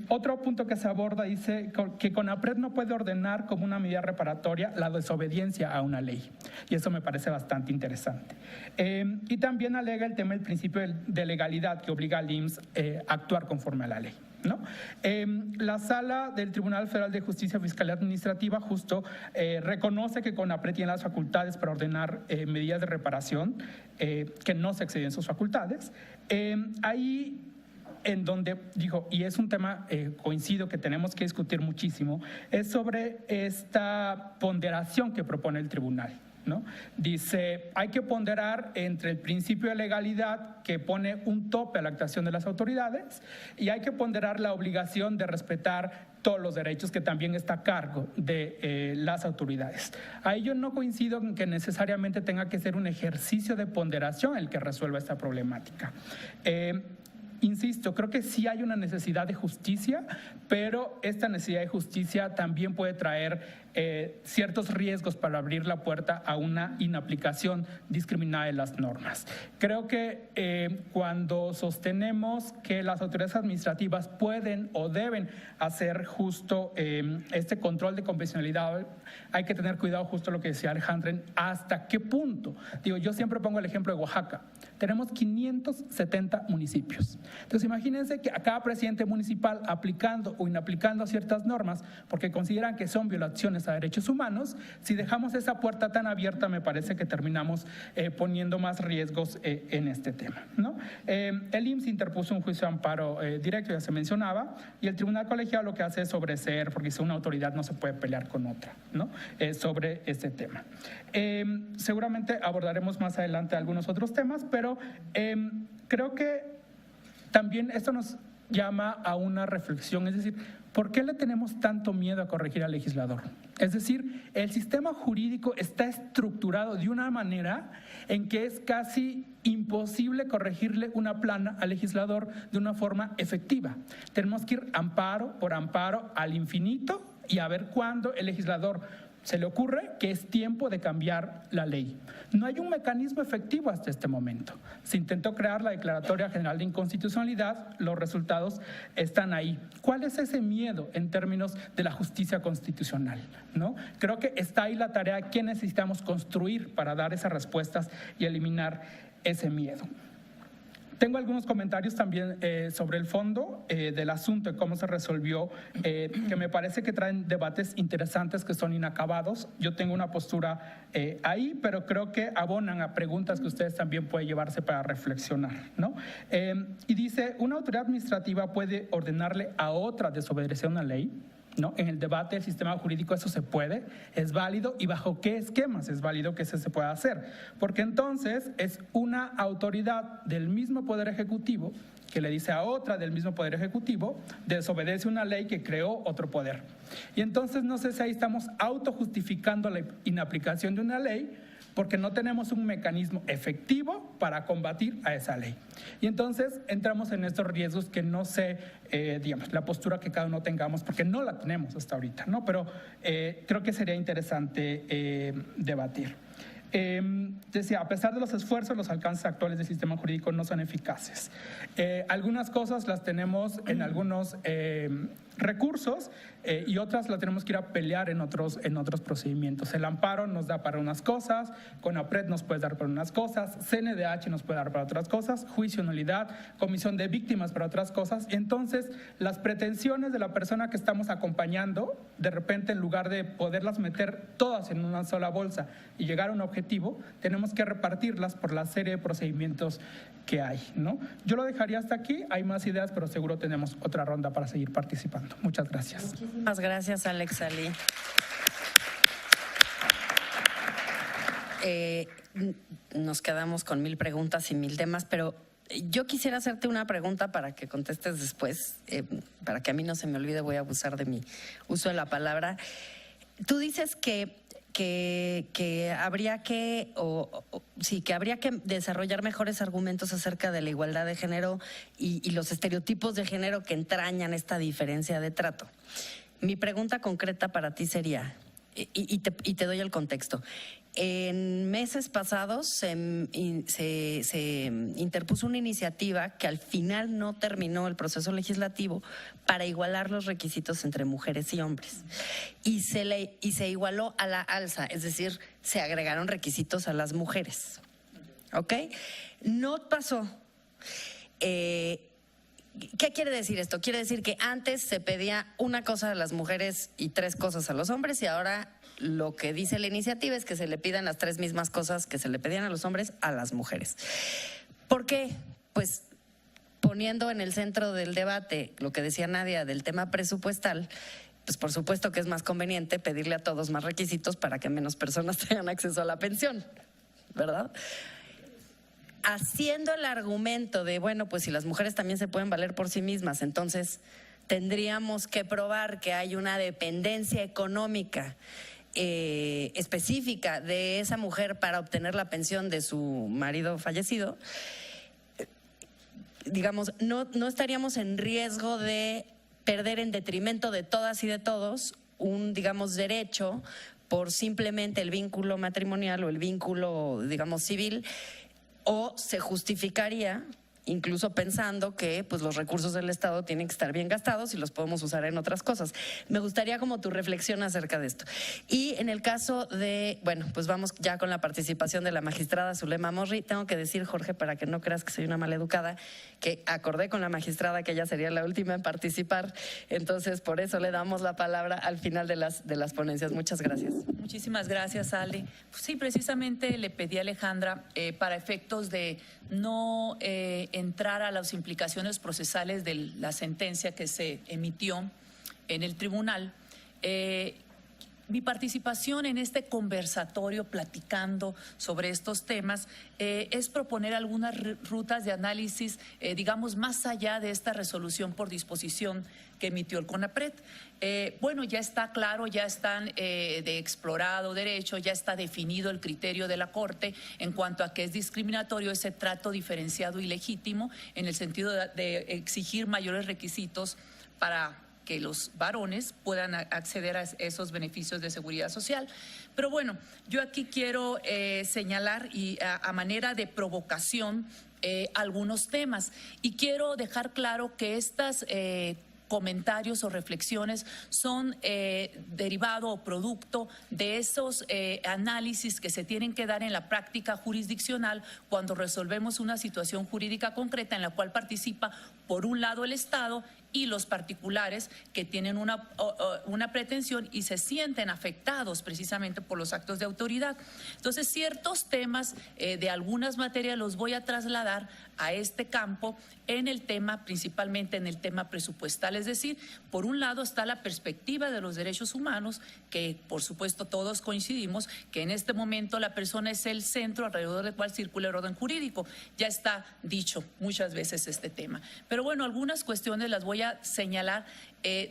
Otro punto que se aborda dice que CONAPRED no puede ordenar como una medida reparatoria la desobediencia a una ley, y eso me parece bastante interesante. Y también alega el tema del principio de legalidad que obliga al IMSS a actuar conforme a la ley. ¿no? La sala del Tribunal Federal de Justicia Fiscalía Administrativa justo reconoce que CONAPRED tiene las facultades para ordenar medidas de reparación que no se exceden sus facultades. Ahí en donde dijo, y es un tema, coincido, que tenemos que discutir muchísimo, es sobre esta ponderación que propone el tribunal, ¿no? Dice, hay que ponderar entre el principio de legalidad que pone un tope a la actuación de las autoridades y hay que ponderar la obligación de respetar todos los derechos que también está a cargo de las autoridades. Ahí yo no coincido en que necesariamente tenga que ser un ejercicio de ponderación el que resuelva esta problemática. Insisto, creo que sí hay una necesidad de justicia, pero esta necesidad de justicia también puede traer ciertos riesgos para abrir la puerta a una inaplicación discriminada de las normas. Creo que cuando sostenemos que las autoridades administrativas pueden o deben hacer justo este control de convencionalidad, hay que tener cuidado, justo lo que decía Alejandra, hasta qué punto. Digo, yo siempre pongo el ejemplo de Oaxaca. Tenemos 570 municipios. Entonces, imagínense que a cada presidente municipal, aplicando o inaplicando ciertas normas, porque consideran que son violaciones a derechos humanos, si dejamos esa puerta tan abierta, me parece que terminamos poniendo más riesgos en este tema, ¿no? El IMSS interpuso un juicio de amparo directo, ya se mencionaba, y el tribunal colegiado lo que hace es sobreseer, porque si una autoridad no se puede pelear con otra, ¿no? Sobre este tema. Seguramente abordaremos más adelante algunos otros temas, pero creo que también esto nos llama a una reflexión, es decir, ¿por qué le tenemos tanto miedo a corregir al legislador? Es decir, el sistema jurídico está estructurado de una manera en que es casi imposible corregirle una plana al legislador de una forma efectiva. Tenemos que ir amparo por amparo al infinito y a ver cuándo el legislador se le ocurre que es tiempo de cambiar la ley. No hay un mecanismo efectivo hasta este momento. Se intentó crear la Declaratoria General de Inconstitucionalidad, los resultados están ahí. ¿Cuál es ese miedo en términos de la justicia constitucional, ¿no? Creo que está ahí la tarea que necesitamos construir para dar esas respuestas y eliminar ese miedo. Tengo algunos comentarios también sobre el fondo del asunto, de cómo se resolvió, que me parece que traen debates interesantes que son inacabados. Yo tengo una postura ahí, pero creo que abonan a preguntas que ustedes también pueden llevarse para reflexionar, ¿no? Y dice, ¿una autoridad administrativa puede ordenarle a otra desobedecer una ley? ¿No? En el debate del sistema jurídico eso se puede, es válido, y bajo qué esquemas es válido que eso se pueda hacer, porque entonces es una autoridad del mismo Poder Ejecutivo que le dice a otra del mismo Poder Ejecutivo desobedece una ley que creó otro poder, y entonces no sé si ahí estamos autojustificando la inaplicación de una ley porque no tenemos un mecanismo efectivo para combatir a esa ley. Y entonces entramos en estos riesgos que no sé, digamos, la postura que cada uno tengamos, porque no la tenemos hasta ahorita, ¿no? Pero creo que sería interesante debatir. Decía, a pesar de los esfuerzos, los alcances actuales del sistema jurídico no son eficaces. Algunas cosas las tenemos en algunos recursos y otras las tenemos que ir a pelear en otros procedimientos. El amparo nos da para unas cosas, CONAPRED nos puede dar para unas cosas, CNDH nos puede dar para otras cosas, juicio nulidad, comisión de víctimas para otras cosas. Entonces, las pretensiones de la persona que estamos acompañando, de repente, en lugar de poderlas meter todas en una sola bolsa y llegar a un objetivo, tenemos que repartirlas por la serie de procedimientos que hay, ¿no? Yo lo dejaría hasta aquí, hay más ideas, pero seguro tenemos otra ronda para seguir participando. Muchas gracias. Muchísimas gracias, Alex Ali. Nos quedamos con 1000 preguntas y 1000 temas, pero yo quisiera hacerte una pregunta para que contestes después, para que a mí no se me olvide, voy a abusar de mi uso de la palabra. Tú dices que habría que desarrollar mejores argumentos acerca de la igualdad de género y los estereotipos de género que entrañan esta diferencia de trato. Mi pregunta concreta para ti sería, y te doy el contexto. En meses pasados se interpuso una iniciativa que al final no terminó el proceso legislativo para igualar los requisitos entre mujeres y hombres. Y se igualó a la alza, es decir, se agregaron requisitos a las mujeres. ¿Ok? No pasó. ¿Qué quiere decir esto? Quiere decir que antes se pedía una cosa a las mujeres y 3 cosas a los hombres, y ahora lo que dice la iniciativa es que se le pidan las 3 mismas cosas que se le pedían a los hombres a las mujeres. ¿Por qué? Pues poniendo en el centro del debate lo que decía Nadia del tema presupuestal, pues por supuesto que es más conveniente pedirle a todos más requisitos para que menos personas tengan acceso a la pensión, ¿verdad? Haciendo el argumento de, bueno, pues si las mujeres también se pueden valer por sí mismas, entonces tendríamos que probar que hay una dependencia económica específica de esa mujer para obtener la pensión de su marido fallecido. Digamos, no estaríamos en riesgo de perder en detrimento de todas y de todos un, digamos, derecho por simplemente el vínculo matrimonial o el vínculo, digamos, civil, o se justificaría incluso pensando que pues los recursos del Estado tienen que estar bien gastados y los podemos usar en otras cosas. Me gustaría como tu reflexión acerca de esto. Y en el caso de, bueno, pues vamos ya con la participación de la magistrada Zulema Morri. Tengo que decir, Jorge, para que no creas que soy una maleducada, que acordé con la magistrada que ella sería la última en participar, entonces por eso le damos la palabra al final de las ponencias. Muchas gracias. Muchísimas gracias, Ale. Pues sí, precisamente le pedí a Alejandra para efectos de no entrar a las implicaciones procesales de la sentencia que se emitió en el tribunal. Mi participación en este conversatorio platicando sobre estos temas es proponer algunas rutas de análisis, digamos, más allá de esta resolución por disposición que emitió el CONAPRED. Bueno, ya está claro, ya están de explorado derecho, ya está definido el criterio de la Corte en cuanto a que es discriminatorio ese trato diferenciado y legítimo en el sentido de exigir mayores requisitos para que los varones puedan acceder a esos beneficios de seguridad social. Pero bueno, yo aquí quiero señalar y a manera de provocación algunos temas, y quiero dejar claro que estas comentarios o reflexiones son derivado o producto de esos análisis que se tienen que dar en la práctica jurisdiccional cuando resolvemos una situación jurídica concreta en la cual participa, por un lado, el Estado y los particulares que tienen una pretensión y se sienten afectados precisamente por los actos de autoridad. Entonces, ciertos temas de algunas materias los voy a trasladar a este campo en el tema, principalmente en el tema presupuestal. Es decir, por un lado está la perspectiva de los derechos humanos, que por supuesto todos coincidimos que en este momento la persona es el centro alrededor del cual circula el orden jurídico. Ya está dicho muchas veces este tema. Pero bueno, algunas cuestiones las voy a señalar,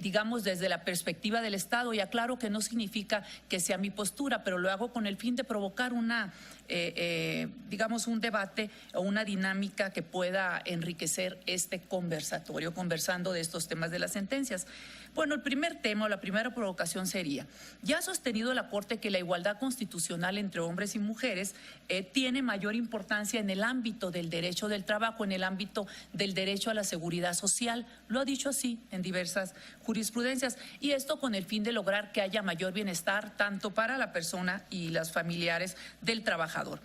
digamos, desde la perspectiva del Estado, y aclaro que no significa que sea mi postura, pero lo hago con el fin de provocar digamos, un debate o una dinámica que pueda enriquecer este conversatorio, conversando de estos temas de las sentencias. Bueno, el primer tema o la primera provocación sería, ya ha sostenido la Corte que la igualdad constitucional entre hombres y mujeres tiene mayor importancia en el ámbito del derecho del trabajo, en el ámbito del derecho a la seguridad social. Lo ha dicho así en diversas jurisprudencias, y esto con el fin de lograr que haya mayor bienestar tanto para la persona y las familiares del trabajador.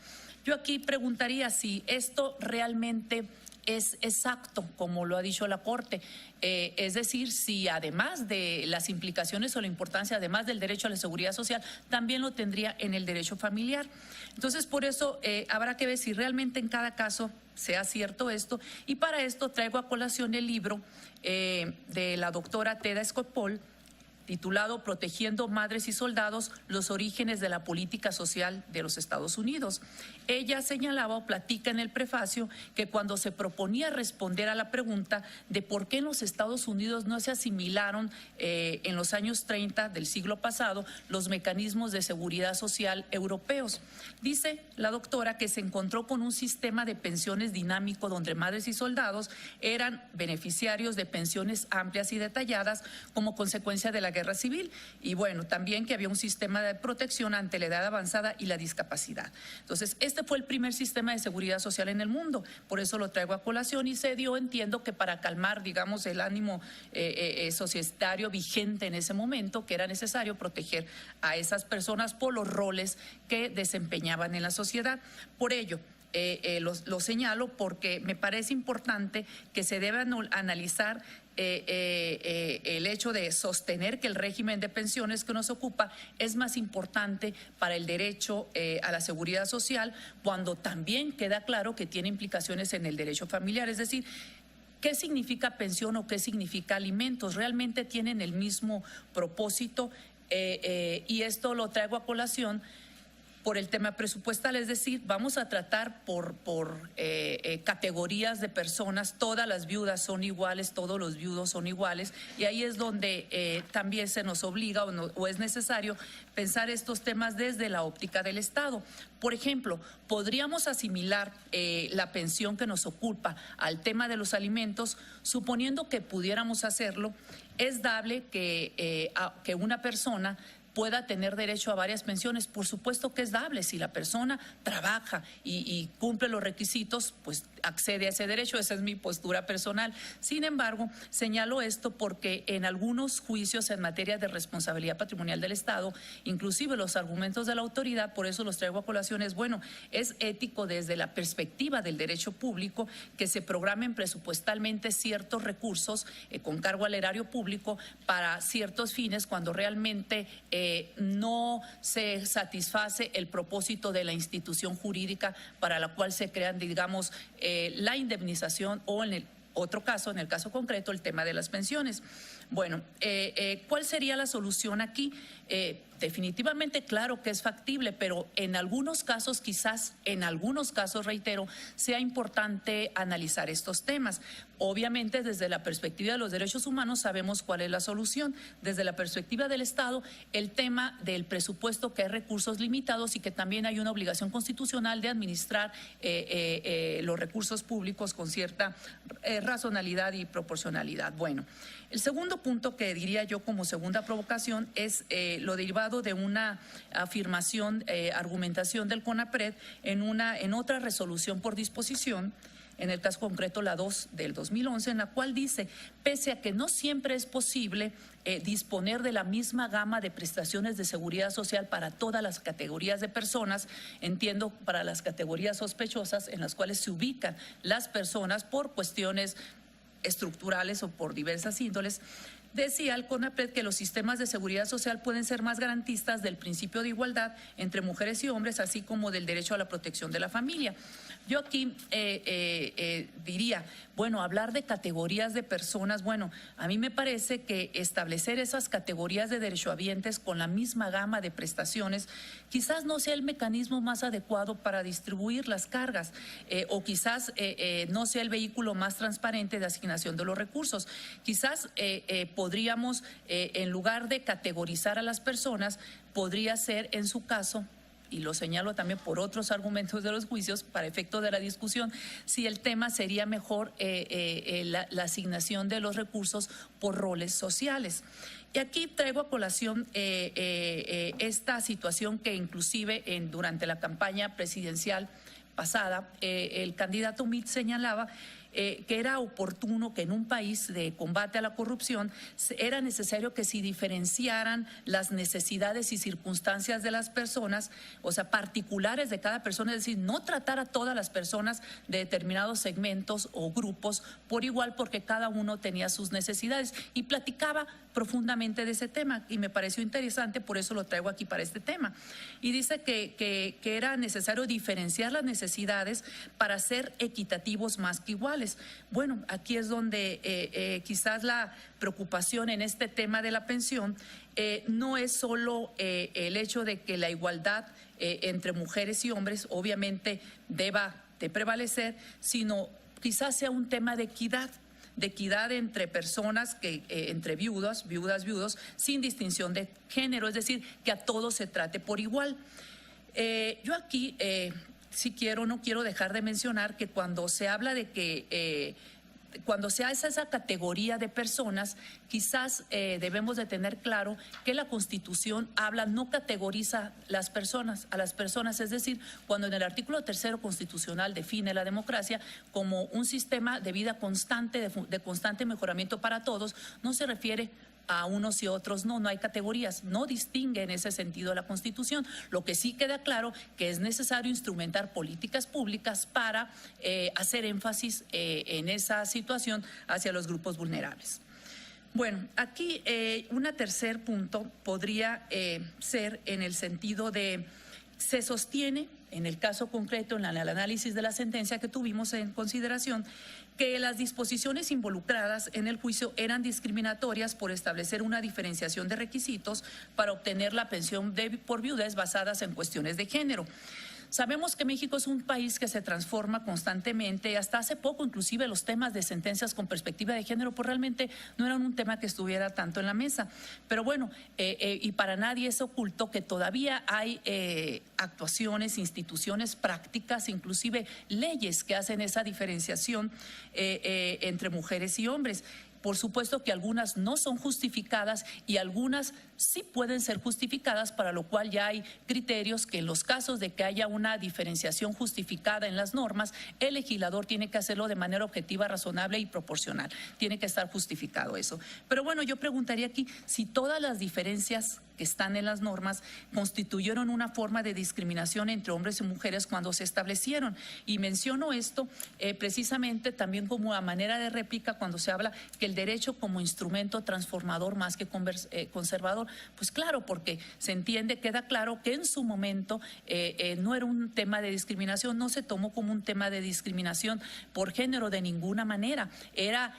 Yo aquí preguntaría si esto realmente es exacto, como lo ha dicho la Corte, es decir, si además de las implicaciones o la importancia, además del derecho a la seguridad social, también lo tendría en el derecho familiar. Entonces, por eso habrá que ver si realmente en cada caso sea cierto esto, y para esto traigo a colación el libro de la doctora Teda Skocpol, titulado Protegiendo Madres y Soldados, los orígenes de la política social de los Estados Unidos. Ella señalaba o platica en el prefacio que cuando se proponía responder a la pregunta de por qué en los Estados Unidos no se asimilaron en los años 30 del siglo pasado los mecanismos de seguridad social europeos, dice la doctora que se encontró con un sistema de pensiones dinámico donde madres y soldados eran beneficiarios de pensiones amplias y detalladas como consecuencia de la guerra civil, y bueno, también que había un sistema de protección ante la edad avanzada y la discapacidad. Entonces, este fue el primer sistema de seguridad social en el mundo, por eso lo traigo a colación, y se dio, entiendo que para calmar, digamos, el ánimo societario vigente en ese momento, que era necesario proteger a esas personas por los roles que desempeñaban en la sociedad. Por ello, lo señalo porque me parece importante que se debe analizar el hecho de sostener que el régimen de pensiones que nos ocupa es más importante para el derecho a la seguridad social, cuando también queda claro que tiene implicaciones en el derecho familiar. Es decir, ¿qué significa pensión o qué significa alimentos? Realmente tienen el mismo propósito y esto lo traigo a colación por el tema presupuestal, es decir, vamos a tratar por categorías de personas, todas las viudas son iguales, todos los viudos son iguales, y ahí es donde también se nos obliga o es necesario pensar estos temas desde la óptica del Estado. Por ejemplo, podríamos asimilar la pensión que nos ocupa al tema de los alimentos, suponiendo que pudiéramos hacerlo. Es dable que una persona pueda tener derecho a varias pensiones. Por supuesto que es dable. Si la persona trabaja y cumple los requisitos, pues accede a ese derecho. Esa es mi postura personal. Sin embargo, señalo esto porque en algunos juicios en materia de responsabilidad patrimonial del Estado, inclusive los argumentos de la autoridad, por eso los traigo a colación, es bueno, es ético desde la perspectiva del derecho público que se programen presupuestalmente ciertos recursos con cargo al erario público para ciertos fines cuando realmente no se satisface el propósito de la institución jurídica para la cual se crean, digamos, la indemnización o en el otro caso, en el caso concreto, el tema de las pensiones. Bueno, ¿cuál sería la solución aquí? Definitivamente, claro que es factible, pero en algunos casos, quizás en algunos casos, reitero, sea importante analizar estos temas. Obviamente, desde la perspectiva de los derechos humanos sabemos cuál es la solución. Desde la perspectiva del Estado, el tema del presupuesto, que hay recursos limitados y que también hay una obligación constitucional de administrar los recursos públicos con cierta razonalidad y proporcionalidad. Bueno, el segundo punto que diría yo como segunda provocación es lo derivado de una afirmación, argumentación del CONAPRED en otra resolución por disposición, en el caso concreto la 2 del 2011, en la cual dice, pese a que no siempre es posible disponer de la misma gama de prestaciones de seguridad social para todas las categorías de personas, entiendo para las categorías sospechosas en las cuales se ubican las personas por cuestiones estructurales o por diversas índoles, decía el CONAPRED que los sistemas de seguridad social pueden ser más garantistas del principio de igualdad entre mujeres y hombres, así como del derecho a la protección de la familia. Yo aquí diría, bueno, hablar de categorías de personas, bueno, a mí me parece que establecer esas categorías de derechohabientes con la misma gama de prestaciones quizás no sea el mecanismo más adecuado para distribuir las cargas o quizás no sea el vehículo más transparente de asignación de los recursos. Quizás podríamos, en lugar de categorizar a las personas, podría ser en su caso, y lo señalo también por otros argumentos de los juicios, para efecto de la discusión, si el tema sería mejor la asignación de los recursos por roles sociales. Y aquí traigo a colación esta situación que inclusive durante la campaña presidencial pasada, el candidato Mitt señalaba que era oportuno que en un país de combate a la corrupción era necesario que se diferenciaran las necesidades y circunstancias de las personas, o sea, particulares de cada persona, es decir, no tratar a todas las personas de determinados segmentos o grupos por igual porque cada uno tenía sus necesidades, y platicaba profundamente de ese tema y me pareció interesante, por eso lo traigo aquí para este tema. Y dice que era necesario diferenciar las necesidades para ser equitativos más que iguales. Bueno, aquí es donde quizás la preocupación en este tema de la pensión no es solo el hecho de que la igualdad entre mujeres y hombres obviamente deba de prevalecer, sino quizás sea un tema de equidad entre personas, entre viudos, sin distinción de género, es decir, que a todos se trate por igual. Yo aquí no quiero dejar de mencionar que cuando se habla de que cuando se hace esa categoría de personas, quizás debemos de tener claro que la Constitución no categoriza a las personas, es decir, cuando en el artículo 3 constitucional define la democracia como un sistema de vida constante, de constante mejoramiento para todos, no se refiere a unos y otros no hay categorías, no distingue en ese sentido la Constitución. Lo que sí queda claro que es necesario instrumentar políticas públicas para hacer énfasis en esa situación hacia los grupos vulnerables. Bueno, aquí un tercer punto podría ser en el sentido de se sostiene, en el caso concreto, en el análisis de la sentencia que tuvimos en consideración, que las disposiciones involucradas en el juicio eran discriminatorias por establecer una diferenciación de requisitos para obtener la pensión por viudez basadas en cuestiones de género. Sabemos que México es un país que se transforma constantemente. Hasta hace poco, inclusive, los temas de sentencias con perspectiva de género, pues realmente no eran un tema que estuviera tanto en la mesa. Pero bueno, y para nadie es oculto que todavía hay actuaciones, instituciones, prácticas, inclusive leyes que hacen esa diferenciación entre mujeres y hombres. Por supuesto que algunas no son justificadas y algunas sí pueden ser justificadas, para lo cual ya hay criterios que en los casos de que haya una diferenciación justificada en las normas, el legislador tiene que hacerlo de manera objetiva, razonable y proporcional. Tiene que estar justificado eso. Pero bueno, yo preguntaría aquí si todas las diferencias que están en las normas constituyeron una forma de discriminación entre hombres y mujeres cuando se establecieron. Y menciono esto precisamente también como a manera de réplica cuando se habla que el derecho como instrumento transformador más que conservador, pues claro, porque se entiende, queda claro que en su momento no era un tema de discriminación, no se tomó como un tema de discriminación por género de ninguna manera, era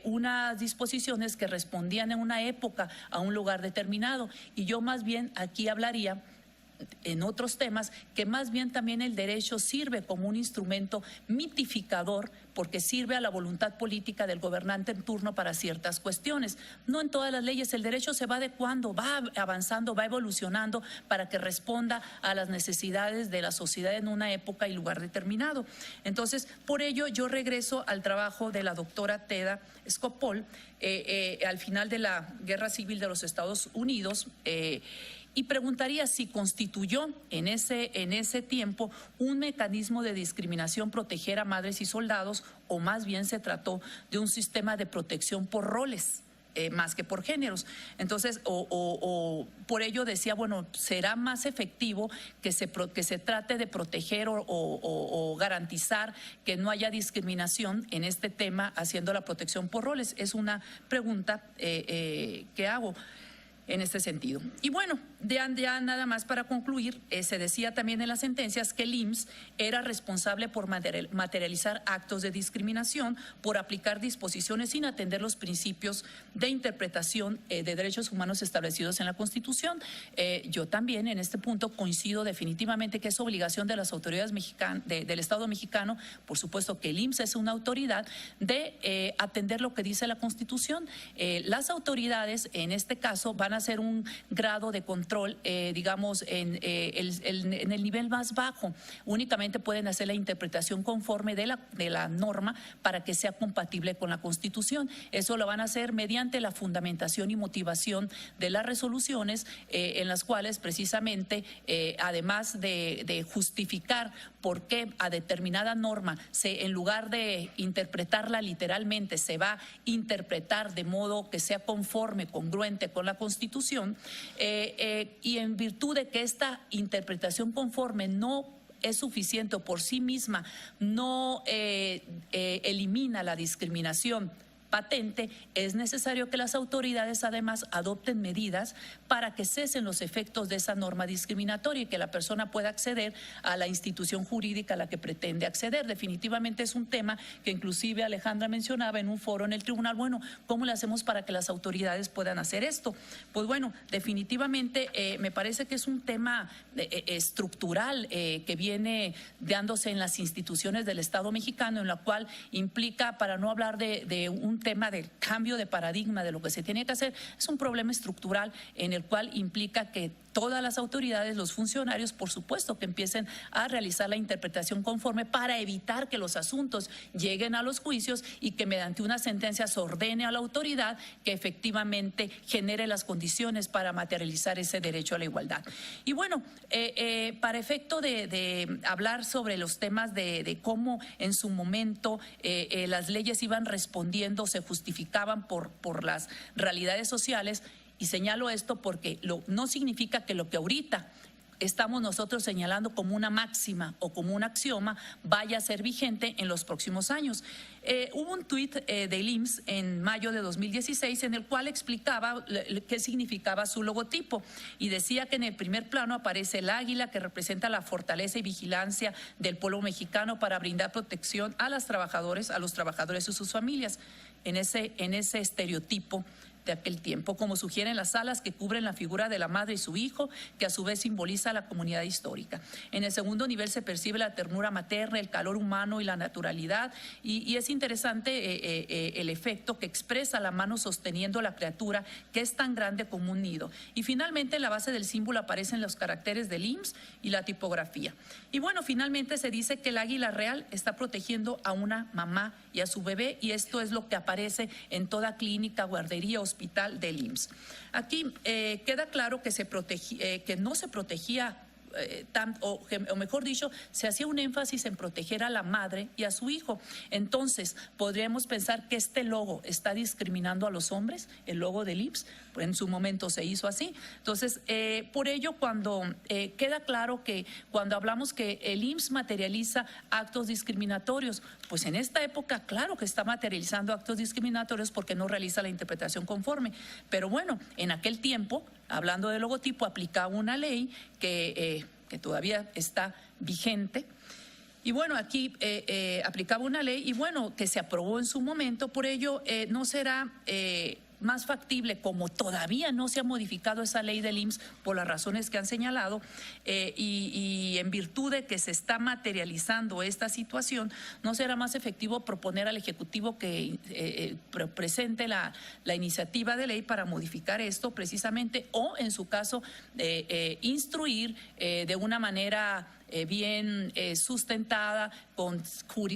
unas disposiciones que respondían en una época a un lugar determinado. Y yo más bien aquí hablaría en otros temas que más bien también el derecho sirve como un instrumento mitificador, porque sirve a la voluntad política del gobernante en turno para ciertas cuestiones. No en todas las leyes, el derecho se va adecuando, va avanzando, va evolucionando para que responda a las necesidades de la sociedad en una época y lugar determinado. Entonces, por ello yo regreso al trabajo de la doctora Teda Skocpol al final de la Guerra Civil de los Estados Unidos, y preguntaría si constituyó en ese tiempo un mecanismo de discriminación proteger a madres y soldados, o más bien se trató de un sistema de protección por roles. Más que por géneros. Entonces, o por ello decía, bueno, será más efectivo que se trate de proteger o garantizar que no haya discriminación en este tema haciendo la protección por roles. Es una pregunta que hago en este sentido. Y bueno, ya nada más para concluir, se decía también en las sentencias que el IMSS era responsable por materializar actos de discriminación, por aplicar disposiciones sin atender los principios de interpretación de derechos humanos establecidos en la Constitución. Yo también en este punto coincido definitivamente que es obligación de las autoridades del Estado mexicano, por supuesto que el IMSS es una autoridad, de atender lo que dice la Constitución. Las autoridades en este caso van a hacer un grado de control, digamos, en el nivel más bajo. Únicamente pueden hacer la interpretación conforme de la norma para que sea compatible con la Constitución. Eso lo van a hacer mediante la fundamentación y motivación de las resoluciones, en las cuales precisamente, además de justificar por qué a determinada norma, en lugar de interpretarla literalmente, se va a interpretar de modo que sea conforme, congruente con la Constitución, y en virtud de que esta interpretación conforme no es suficiente o por sí misma no elimina la discriminación patente, es necesario que las autoridades además adopten medidas para que cesen los efectos de esa norma discriminatoria y que la persona pueda acceder a la institución jurídica a la que pretende acceder. Definitivamente es un tema que inclusive Alejandra mencionaba en un foro en el tribunal. Bueno, ¿cómo le hacemos para que las autoridades puedan hacer esto? Pues bueno, definitivamente me parece que es un tema estructural que viene dándose en las instituciones del Estado mexicano, en la cual implica, para no hablar de un tema del cambio de paradigma de lo que se tiene que hacer, es un problema estructural en el cual implica que todas las autoridades, los funcionarios, por supuesto, que empiecen a realizar la interpretación conforme para evitar que los asuntos lleguen a los juicios y que mediante una sentencia se ordene a la autoridad que efectivamente genere las condiciones para materializar ese derecho a la igualdad. Y bueno, para efecto de hablar sobre los temas de cómo en su momento las leyes iban respondiendo, se justificaban por las realidades sociales. Y señalo esto porque no significa que lo que ahorita estamos nosotros señalando como una máxima o como un axioma vaya a ser vigente en los próximos años. Hubo un tuit del IMSS en mayo de 2016 en el cual explicaba qué significaba su logotipo y decía que en el primer plano aparece el águila, que representa la fortaleza y vigilancia del pueblo mexicano para brindar protección a los trabajadores y sus familias. En ese estereotipo de aquel tiempo, como sugieren las alas que cubren la figura de la madre y su hijo, que a su vez simboliza la comunidad histórica. En el segundo nivel se percibe la ternura materna, el calor humano y la naturalidad, y es interesante el efecto que expresa la mano sosteniendo la criatura, que es tan grande como un nido. Y finalmente en la base del símbolo aparecen los caracteres del IMSS y la tipografía. Y bueno, finalmente se dice que el águila real está protegiendo a una mamá y a su bebé, y esto es lo que aparece en toda clínica, guardería, hospital del IMSS. Aquí queda claro que que no se protegía o mejor dicho, se hacía un énfasis en proteger a la madre y a su hijo. Entonces, podríamos pensar que este logo está discriminando a los hombres, el logo del IMSS, pues en su momento se hizo así. Entonces, por ello, cuando queda claro que cuando hablamos que el IMSS materializa actos discriminatorios, pues en esta época, claro que está materializando actos discriminatorios porque no realiza la interpretación conforme. Pero bueno, en aquel tiempo, hablando de logotipo, aplicaba una ley que todavía está vigente. Y bueno, aquí aplicaba una ley y bueno, que se aprobó en su momento, por ello no será más factible, como todavía no se ha modificado esa ley del IMSS por las razones que han señalado, y en virtud de que se está materializando esta situación, no será más efectivo proponer al Ejecutivo que presente la iniciativa de ley para modificar esto precisamente, o en su caso instruir de una manera bien sustentada, con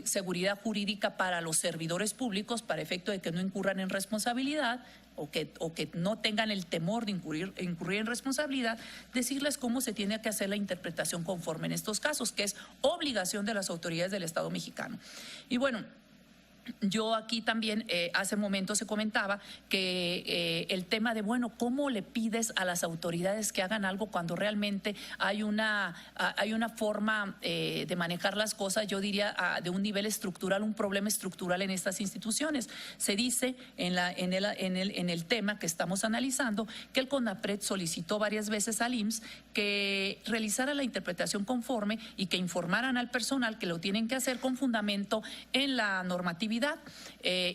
seguridad jurídica para los servidores públicos, para efecto de que no incurran en responsabilidad o que no tengan el temor de incurrir en responsabilidad, decirles cómo se tiene que hacer la interpretación conforme en estos casos, que es obligación de las autoridades del Estado mexicano. Y bueno, yo aquí también hace momentos se comentaba que el tema de, bueno, ¿cómo le pides a las autoridades que hagan algo cuando realmente hay una forma de manejar las cosas, yo diría, de un nivel estructural, un problema estructural en estas instituciones? Se dice en el tema que estamos analizando que el CONAPRED solicitó varias veces al IMSS que realizara la interpretación conforme y que informaran al personal que lo tienen que hacer con fundamento en la normatividad,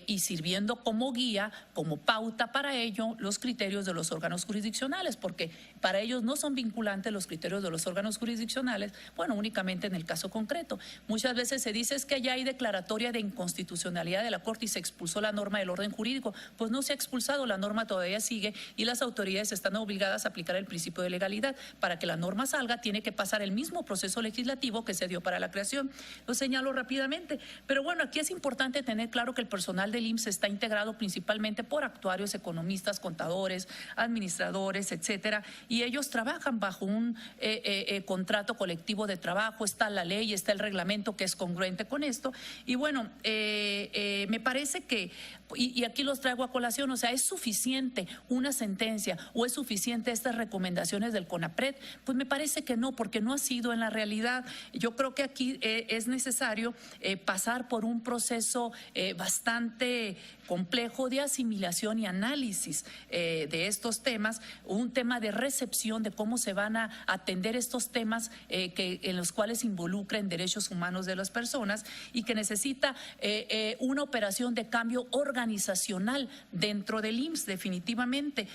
y sirviendo como guía, como pauta para ello, los criterios de los órganos jurisdiccionales, porque para ellos no son vinculantes los criterios de los órganos jurisdiccionales, bueno, únicamente en el caso concreto. Muchas veces se dice es que ya hay declaratoria de inconstitucionalidad de la Corte y se expulsó la norma del orden jurídico. Pues no se ha expulsado, la norma todavía sigue y las autoridades están obligadas a aplicar el principio de legalidad. Para que la norma salga, tiene que pasar el mismo proceso legislativo que se dio para la creación. Lo señalo rápidamente. Pero bueno, aquí es importante tener claro que el personal del IMSS está integrado principalmente por actuarios, economistas, contadores, administradores, etcétera, y ellos trabajan bajo un contrato colectivo de trabajo. Está la ley, está el reglamento que es congruente con esto, y bueno, me parece que, y aquí los traigo a colación, o sea, ¿es suficiente una sentencia o es suficiente estas recomendaciones del CONAPRED? Pues me parece que no, porque no ha sido en la realidad. Yo creo que aquí es necesario pasar por un proceso bastante complejo de asimilación y análisis de estos temas, un tema de recepción de cómo se van a atender estos temas en los cuales involucran derechos humanos de las personas y que necesita una operación de cambio organizacional dentro del IMSS, definitivamente.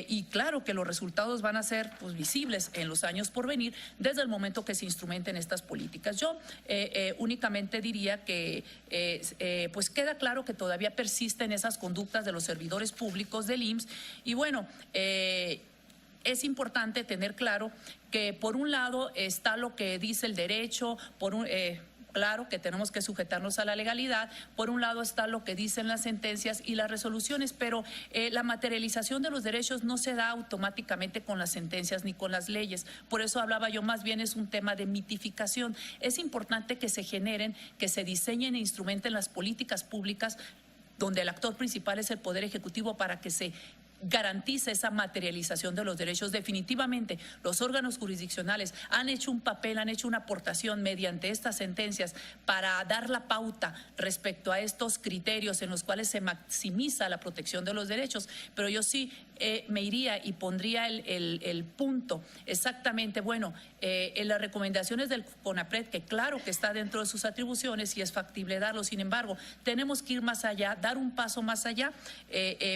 Y claro que los resultados van a ser pues, visibles en los años por venir desde el momento que se instrumenten estas políticas. Yo únicamente diría que pues queda claro que todavía persisten esas conductas de los servidores públicos del IMSS y bueno, es importante tener claro que por un lado está lo que dice el derecho, claro que tenemos que sujetarnos a la legalidad, por un lado está lo que dicen las sentencias y las resoluciones, pero la materialización de los derechos no se da automáticamente con las sentencias ni con las leyes. Por eso hablaba yo, más bien es un tema de mitificación. Es importante que se generen, que se diseñen e instrumenten las políticas públicas donde el actor principal es el Poder Ejecutivo para que se garantiza esa materialización de los derechos. Definitivamente, los órganos jurisdiccionales han hecho un papel, han hecho una aportación mediante estas sentencias para dar la pauta respecto a estos criterios en los cuales se maximiza la protección de los derechos, pero yo sí me iría y pondría el punto exactamente, bueno, en las recomendaciones del CONAPRED, que claro que está dentro de sus atribuciones y es factible darlo, sin embargo, tenemos que ir más allá, dar un paso más allá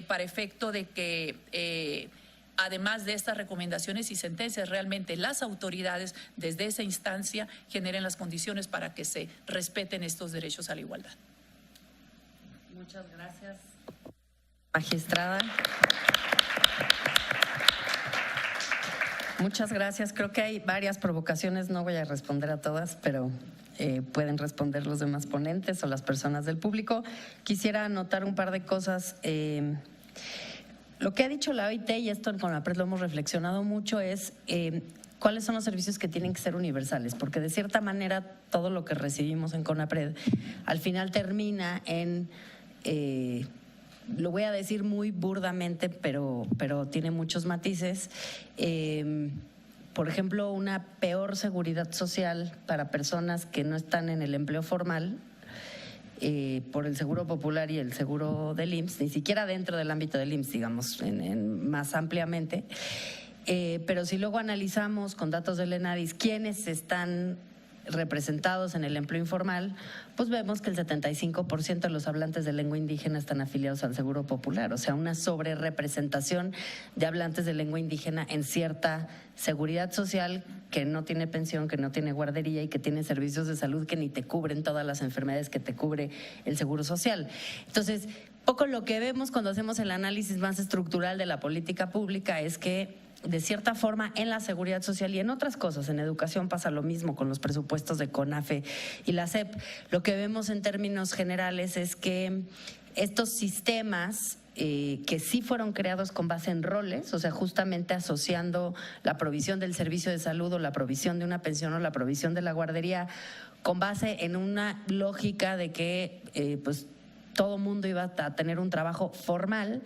para efecto de que además de estas recomendaciones y sentencias, realmente las autoridades desde esa instancia generen las condiciones para que se respeten estos derechos a la igualdad. Muchas gracias, magistrada. Muchas gracias. Creo que hay varias provocaciones, no voy a responder a todas, pero pueden responder los demás ponentes o las personas del público. Quisiera anotar un par de cosas. Lo que ha dicho la OIT, y esto en CONAPRED lo hemos reflexionado mucho, es cuáles son los servicios que tienen que ser universales, porque de cierta manera todo lo que recibimos en CONAPRED al final termina en, lo voy a decir muy burdamente, pero tiene muchos matices, por ejemplo, una peor seguridad social para personas que no están en el empleo formal, por el Seguro Popular y el Seguro del IMSS, ni siquiera dentro del ámbito del IMSS, digamos, más ampliamente. Pero si luego analizamos con datos del ENADIS quiénes están representados en el empleo informal, pues vemos que el 75% de los hablantes de lengua indígena están afiliados al Seguro Popular, o sea, una sobrerepresentación de hablantes de lengua indígena en cierta seguridad social que no tiene pensión, que no tiene guardería y que tiene servicios de salud que ni te cubren todas las enfermedades que te cubre el Seguro Social. Entonces, poco lo que vemos cuando hacemos el análisis más estructural de la política pública es que de cierta forma en la seguridad social y en otras cosas, en educación pasa lo mismo con los presupuestos de CONAFE y la SEP. Lo que vemos en términos generales es que estos sistemas que sí fueron creados con base en roles, o sea, justamente asociando la provisión del servicio de salud o la provisión de una pensión o la provisión de la guardería con base en una lógica de que pues todo mundo iba a tener un trabajo formal,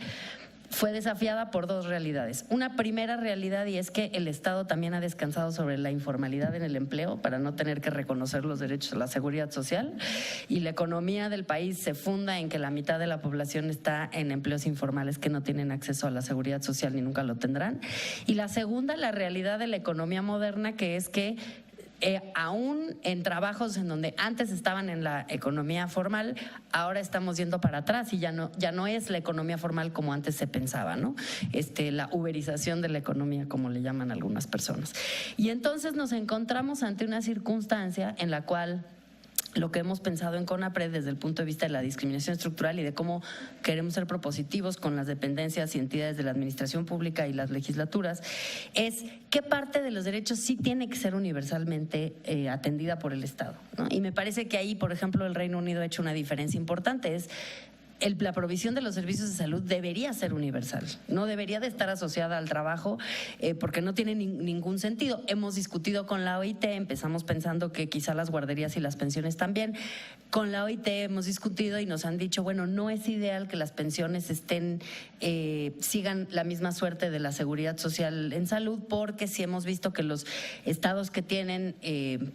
fue desafiada por dos realidades. Una primera realidad, y es que el Estado también ha descansado sobre la informalidad en el empleo para no tener que reconocer los derechos a la seguridad social, y la economía del país se funda en que la mitad de la población está en empleos informales que no tienen acceso a la seguridad social ni nunca lo tendrán. Y la segunda, la realidad de la economía moderna, que es que aún en trabajos en donde antes estaban en la economía formal, ahora estamos yendo para atrás y ya no es la economía formal como antes se pensaba, ¿no? La uberización de la economía, como le llaman algunas personas. Y entonces nos encontramos ante una circunstancia en la cual lo que hemos pensado en CONAPRED desde el punto de vista de la discriminación estructural y de cómo queremos ser propositivos con las dependencias y entidades de la administración pública y las legislaturas, es qué parte de los derechos sí tiene que ser universalmente atendida por el Estado, ¿no? Y me parece que ahí, por ejemplo, el Reino Unido ha hecho una diferencia importante, es la provisión de los servicios de salud debería ser universal, no debería de estar asociada al trabajo porque no tiene ningún sentido. Hemos discutido con la OIT, empezamos pensando que quizá las guarderías y las pensiones también. Con la OIT hemos discutido y nos han dicho, bueno, no es ideal que las pensiones sigan la misma suerte de la seguridad social en salud, porque sí hemos visto que los estados que tienen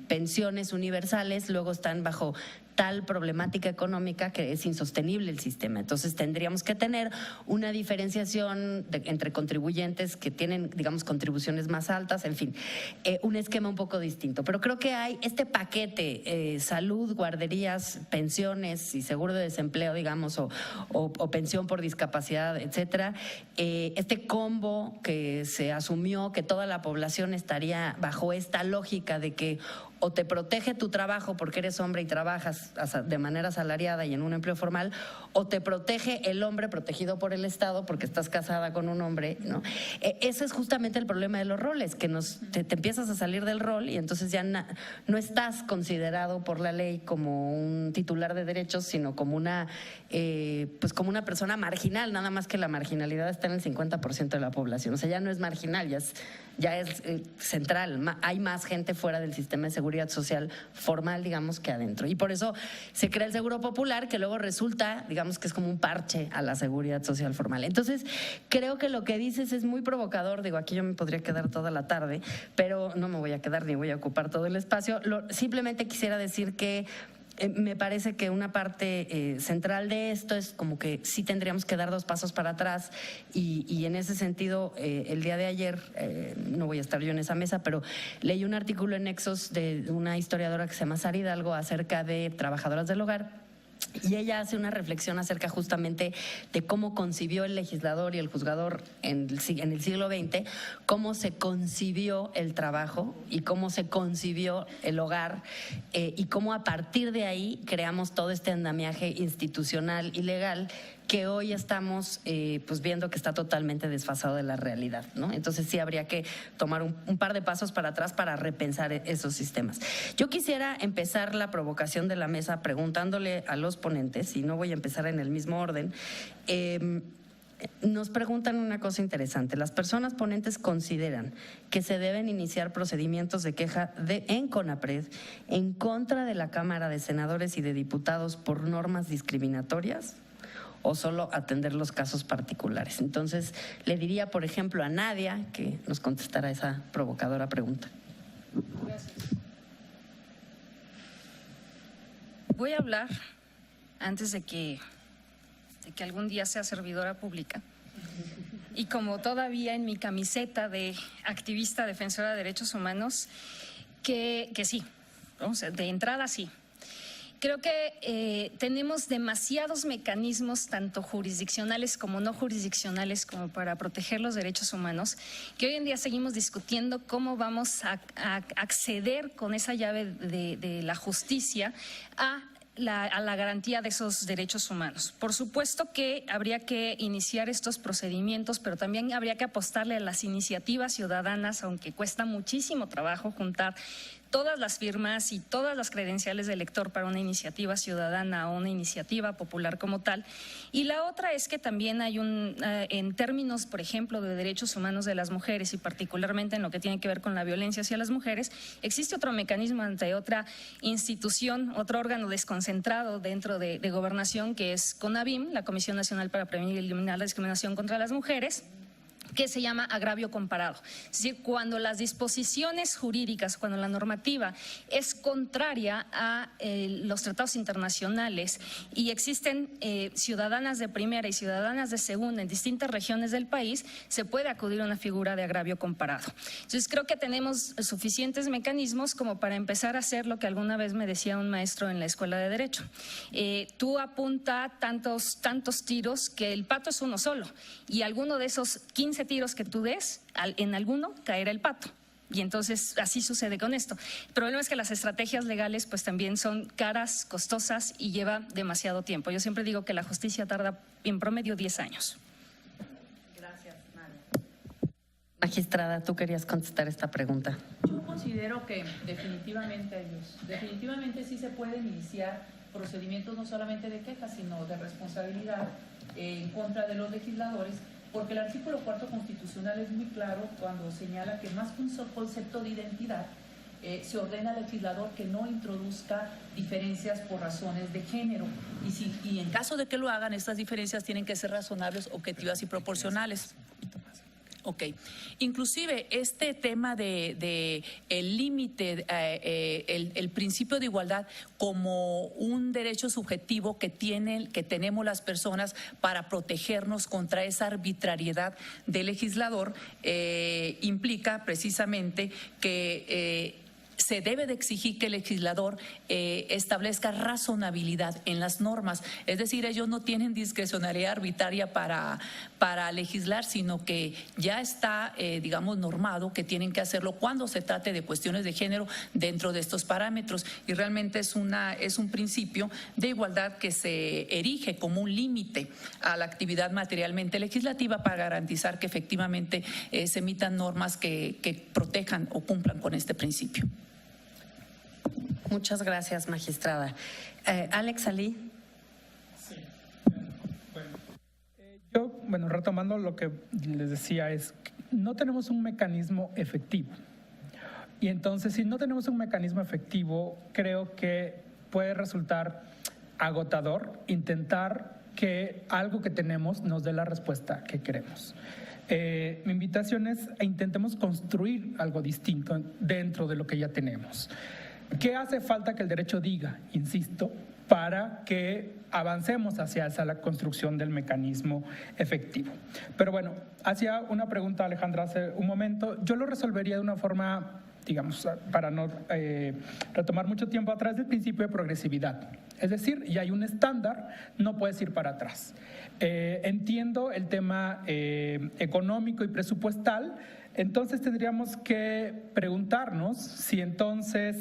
pensiones universales luego están bajo tal problemática económica que es insostenible el sistema. Entonces tendríamos que tener una diferenciación entre contribuyentes que tienen, digamos, contribuciones más altas, en fin, un esquema un poco distinto. Pero creo que hay este paquete, salud, guarderías, pensiones y seguro de desempleo, digamos, o pensión por discapacidad, etcétera, este combo que se asumió que toda la población estaría bajo esta lógica de que o te protege tu trabajo porque eres hombre y trabajas de manera asalariada y en un empleo formal, o te protege el hombre protegido por el Estado porque estás casada con un hombre, ¿no? Ese es justamente el problema de los roles, que te empiezas a salir del rol y entonces ya no estás considerado por la ley como un titular de derechos, sino como pues como una persona marginal, nada más que la marginalidad está en el 50% de la población. O sea, ya no es marginal, ya es central. Hay más gente fuera del sistema de seguridad social formal, digamos, que adentro. Y por eso se crea el Seguro Popular, que luego resulta, digamos, que es como un parche a la seguridad social formal. Entonces, creo que lo que dices es muy provocador. Digo, aquí yo me podría quedar toda la tarde, pero no me voy a quedar ni voy a ocupar todo el espacio. Simplemente quisiera decir que me parece que una parte central de esto es como que sí tendríamos que dar 2 pasos para atrás y en ese sentido el día de ayer, no voy a estar yo en esa mesa, pero leí un artículo en Nexos de una historiadora que se llama Sara Hidalgo acerca de trabajadoras del hogar. Y ella hace una reflexión acerca justamente de cómo concibió el legislador y el juzgador en el siglo XX, cómo se concibió el trabajo y cómo se concibió el hogar y cómo a partir de ahí creamos todo este andamiaje institucional y legal que hoy estamos pues viendo que está totalmente desfasado de la realidad, ¿no? Entonces sí habría que tomar un par de pasos para atrás para repensar esos sistemas. Yo quisiera empezar la provocación de la mesa preguntándole a los ponentes, y no voy a empezar en el mismo orden. Nos preguntan una cosa interesante. Las personas ponentes consideran que se deben iniciar procedimientos de queja en CONAPRED en contra de la Cámara de Senadores y de Diputados por normas discriminatorias, o solo atender los casos particulares. Entonces, le diría, por ejemplo, a Nadia que nos contestara esa provocadora pregunta. Gracias. Voy a hablar, antes de que algún día sea servidora pública, y como todavía en mi camiseta de activista defensora de derechos humanos, que sí, vamos, de entrada sí. Creo que tenemos demasiados mecanismos, tanto jurisdiccionales como no jurisdiccionales, como para proteger los derechos humanos, que hoy en día seguimos discutiendo cómo vamos a acceder con esa llave de la justicia a la garantía de esos derechos humanos. Por supuesto que habría que iniciar estos procedimientos, pero también habría que apostarle a las iniciativas ciudadanas, aunque cuesta muchísimo trabajo juntar todas las firmas y todas las credenciales del elector para una iniciativa ciudadana o una iniciativa popular como tal. Y la otra es que también hay en términos, por ejemplo, de derechos humanos de las mujeres y particularmente en lo que tiene que ver con la violencia hacia las mujeres, existe otro mecanismo ante otra institución, otro órgano desconcentrado dentro de gobernación, que es CONAVIM, la Comisión Nacional para Prevenir y Eliminar la Discriminación contra las Mujeres, que se llama agravio comparado. Es decir, cuando las disposiciones jurídicas, cuando la normativa es contraria a los tratados internacionales y existen ciudadanas de primera y ciudadanas de segunda en distintas regiones del país, se puede acudir a una figura de agravio comparado. Entonces, creo que tenemos suficientes mecanismos como para empezar a hacer lo que alguna vez me decía un maestro en la Escuela de Derecho. Tú apunta tantos tiros que el pato es uno solo y alguno de esos 15 tiros que tú des, en alguno caerá el pato. Y entonces así sucede con esto. El problema es que las estrategias legales pues también son caras, costosas y lleva demasiado tiempo. Yo siempre digo que la justicia tarda en promedio 10 años. Gracias, Nadia. Magistrada, tú querías contestar esta pregunta. Yo considero que definitivamente sí se pueden iniciar procedimientos no solamente de quejas, sino de responsabilidad en contra de los legisladores, porque el artículo 4 constitucional es muy claro cuando señala que más que un concepto de identidad, se ordena al legislador que no introduzca diferencias por razones de género. Y en caso de que lo hagan, estas diferencias tienen que ser razonables, objetivas y proporcionales. Ok. Inclusive este tema de el límite, el principio de igualdad como un derecho subjetivo que tenemos las personas para protegernos contra esa arbitrariedad del legislador, implica precisamente que se debe de exigir que el legislador establezca razonabilidad en las normas. Es decir, ellos no tienen discrecionalidad arbitraria para legislar, sino que ya está, digamos, normado que tienen que hacerlo cuando se trate de cuestiones de género dentro de estos parámetros. Y realmente es un principio de igualdad que se erige como un límite a la actividad materialmente legislativa para garantizar que efectivamente se emitan normas que protejan o cumplan con este principio. Muchas gracias, magistrada. Alex Ali. Sí. Bueno, retomando lo que les decía, es que no tenemos un mecanismo efectivo. Y entonces, si no tenemos un mecanismo efectivo, creo que puede resultar agotador intentar que algo que tenemos nos dé la respuesta que queremos. Mi invitación es a intentemos construir algo distinto dentro de lo que ya tenemos. ¿Qué hace falta que el derecho diga, insisto, para que avancemos hacia la construcción del mecanismo efectivo? Pero bueno, hacía una pregunta Alejandra hace un momento. Yo lo resolvería de una forma, digamos, para no retomar mucho tiempo, a través del principio de progresividad. Es decir, ya hay un estándar, no puedes ir para atrás. Entiendo el tema económico y presupuestal. Entonces tendríamos que preguntarnos si entonces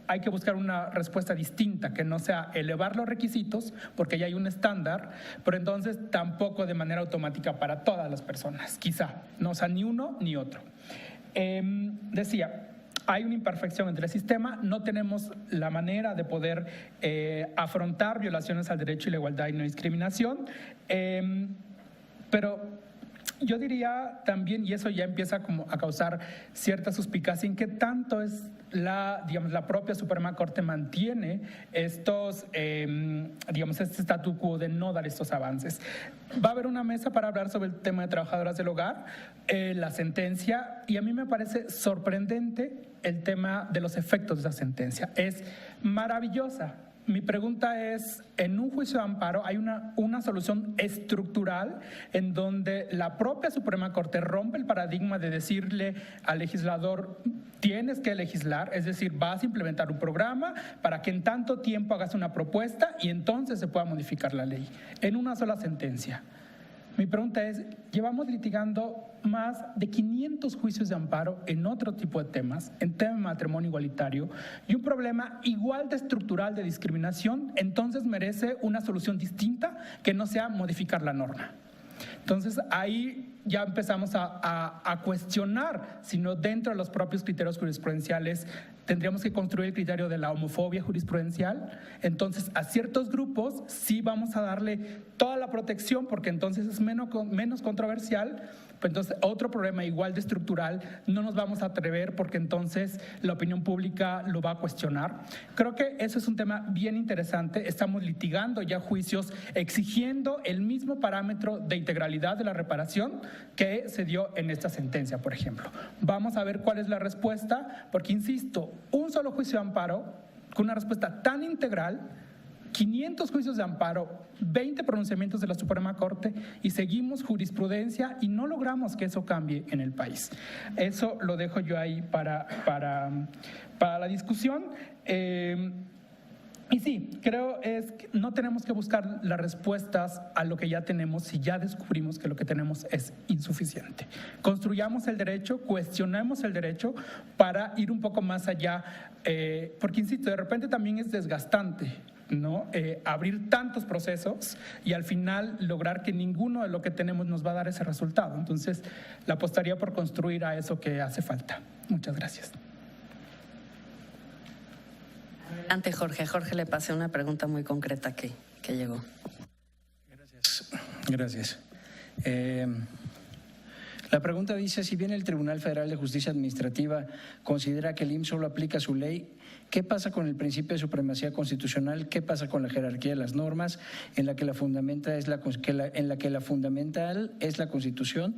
hay que buscar una respuesta distinta, que no sea elevar los requisitos, porque ya hay un estándar, pero entonces tampoco de manera automática para todas las personas, quizá, no, o sea, ni uno ni otro. Decía, hay una imperfección entre el sistema, no tenemos la manera de poder afrontar violaciones al derecho y la igualdad y no discriminación, pero yo diría también, y eso ya empieza como a causar cierta suspicacia, en qué tanto es la propia Suprema Corte mantiene estos, este statu quo de no dar estos avances. Va a haber una mesa para hablar sobre el tema de trabajadoras del hogar, la sentencia, y a mí me parece sorprendente el tema de los efectos de esa sentencia. Es maravillosa. Mi pregunta es, en un juicio de amparo hay una solución estructural en donde la propia Suprema Corte rompe el paradigma de decirle al legislador, tienes que legislar, es decir, vas a implementar un programa para que en tanto tiempo hagas una propuesta y entonces se pueda modificar la ley, en una sola sentencia. Mi pregunta es, llevamos litigando más de 500 juicios de amparo en otro tipo de temas, en tema de matrimonio igualitario, y un problema igual de estructural de discriminación, entonces merece una solución distinta que no sea modificar la norma. Entonces ahí ya empezamos a cuestionar, sino dentro de los propios criterios jurisprudenciales tendríamos que construir el criterio de la homofobia jurisprudencial. Entonces a ciertos grupos sí vamos a darle toda la protección porque entonces es menos controversial. Pues entonces otro problema igual de estructural no nos vamos a atrever porque entonces la opinión pública lo va a cuestionar. Creo que eso es un tema bien interesante. Estamos litigando ya juicios exigiendo el mismo parámetro de integralidad de la reparación que se dio en esta sentencia, por ejemplo. Vamos a ver cuál es la respuesta, porque insisto, un solo juicio de amparo con una respuesta tan integral, 500 juicios de amparo, 20 pronunciamientos de la Suprema Corte y seguimos jurisprudencia y no logramos que eso cambie en el país. Eso lo dejo yo ahí para la discusión. Y sí, creo es que no tenemos que buscar las respuestas a lo que ya tenemos si ya descubrimos que lo que tenemos es insuficiente. Construyamos el derecho, cuestionemos el derecho para ir un poco más allá, porque insisto, de repente también es desgastante, ¿no? Abrir tantos procesos y al final lograr que ninguno de lo que tenemos nos va a dar ese resultado. Entonces, la apostaría por construir a eso que hace falta. Muchas gracias. Ante Jorge. Jorge le pasé una pregunta muy concreta que llegó. Gracias. La pregunta dice, si bien el Tribunal Federal de Justicia Administrativa considera que el IMSS solo aplica su ley, ¿qué pasa con el principio de supremacía constitucional? ¿Qué pasa con la jerarquía de las normas en la que la fundamental es la Constitución,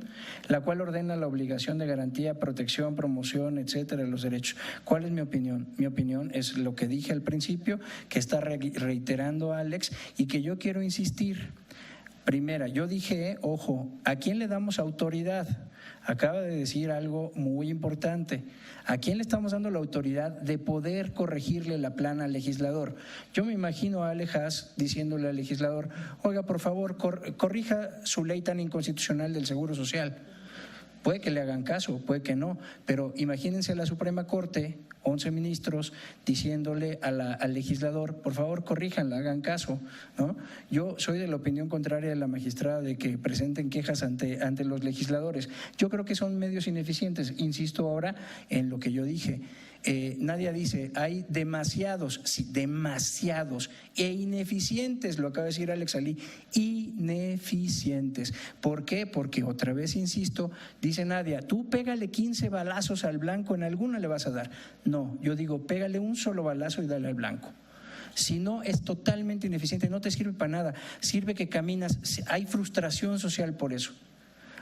la cual ordena la obligación de garantía, protección, promoción, etcétera, de los derechos? ¿Cuál es mi opinión? Mi opinión es lo que dije al principio, que está reiterando Alex y que yo quiero insistir. Primera, yo dije, ojo, ¿a quién le damos autoridad? Acaba de decir algo muy importante. ¿A quién le estamos dando la autoridad de poder corregirle la plana al legislador? Yo me imagino a Ale Haas diciéndole al legislador, oiga, por favor, corrija su ley tan inconstitucional del Seguro Social. Puede que le hagan caso, puede que no, pero imagínense a la Suprema Corte, 11 ministros, diciéndole al legislador, por favor, corríjanla, hagan caso, ¿no? Yo soy de la opinión contraria de la magistrada de que presenten quejas ante los legisladores. Yo creo que son medios ineficientes. Insisto ahora en lo que yo dije. Nadia dice, hay demasiados, sí, demasiados e ineficientes, lo acaba de decir Alex Ali, ineficientes. ¿Por qué? Porque otra vez insisto, dice Nadia, tú pégale 15 balazos al blanco, en alguna le vas a dar. No, yo digo, pégale un solo balazo y dale al blanco. Si no, es totalmente ineficiente, no te sirve para nada, sirve que caminas, hay frustración social por eso.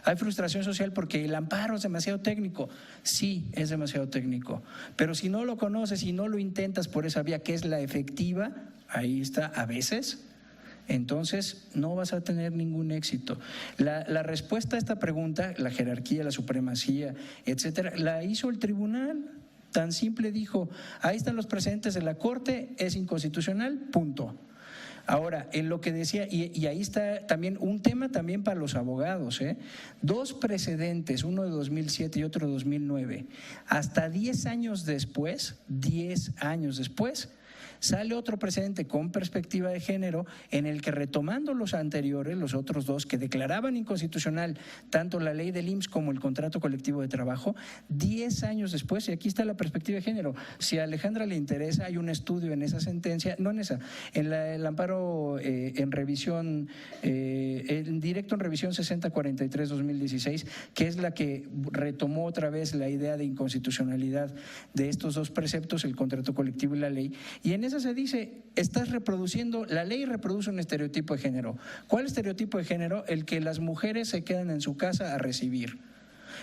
Hay frustración social porque el amparo es demasiado técnico. Sí, es demasiado técnico. Pero si no lo conoces y no lo intentas por esa vía que es la efectiva, ahí está, a veces, entonces no vas a tener ningún éxito. La respuesta a esta pregunta, la jerarquía, la supremacía, etcétera, la hizo el tribunal. Tan simple dijo, ahí están los precedentes de la Corte, es inconstitucional, punto. Ahora, en lo que decía, y ahí está también un tema también para los abogados, dos precedentes, uno de 2007 y otro de 2009, hasta 10 años después, sale otro precedente con perspectiva de género en el que, retomando los anteriores, los otros dos que declaraban inconstitucional tanto la ley del IMSS como el contrato colectivo de trabajo, 10 años después, y aquí está la perspectiva de género. Si a Alejandra le interesa, hay un estudio en esa sentencia, no en esa, en el amparo en revisión, en directo en revisión 6043-2016, que es la que retomó otra vez la idea de inconstitucionalidad de estos dos preceptos, el contrato colectivo y la ley, y en esa se dice, estás reproduciendo, la ley reproduce un estereotipo de género. ¿Cuál estereotipo de género? El que las mujeres se quedan en su casa a recibir,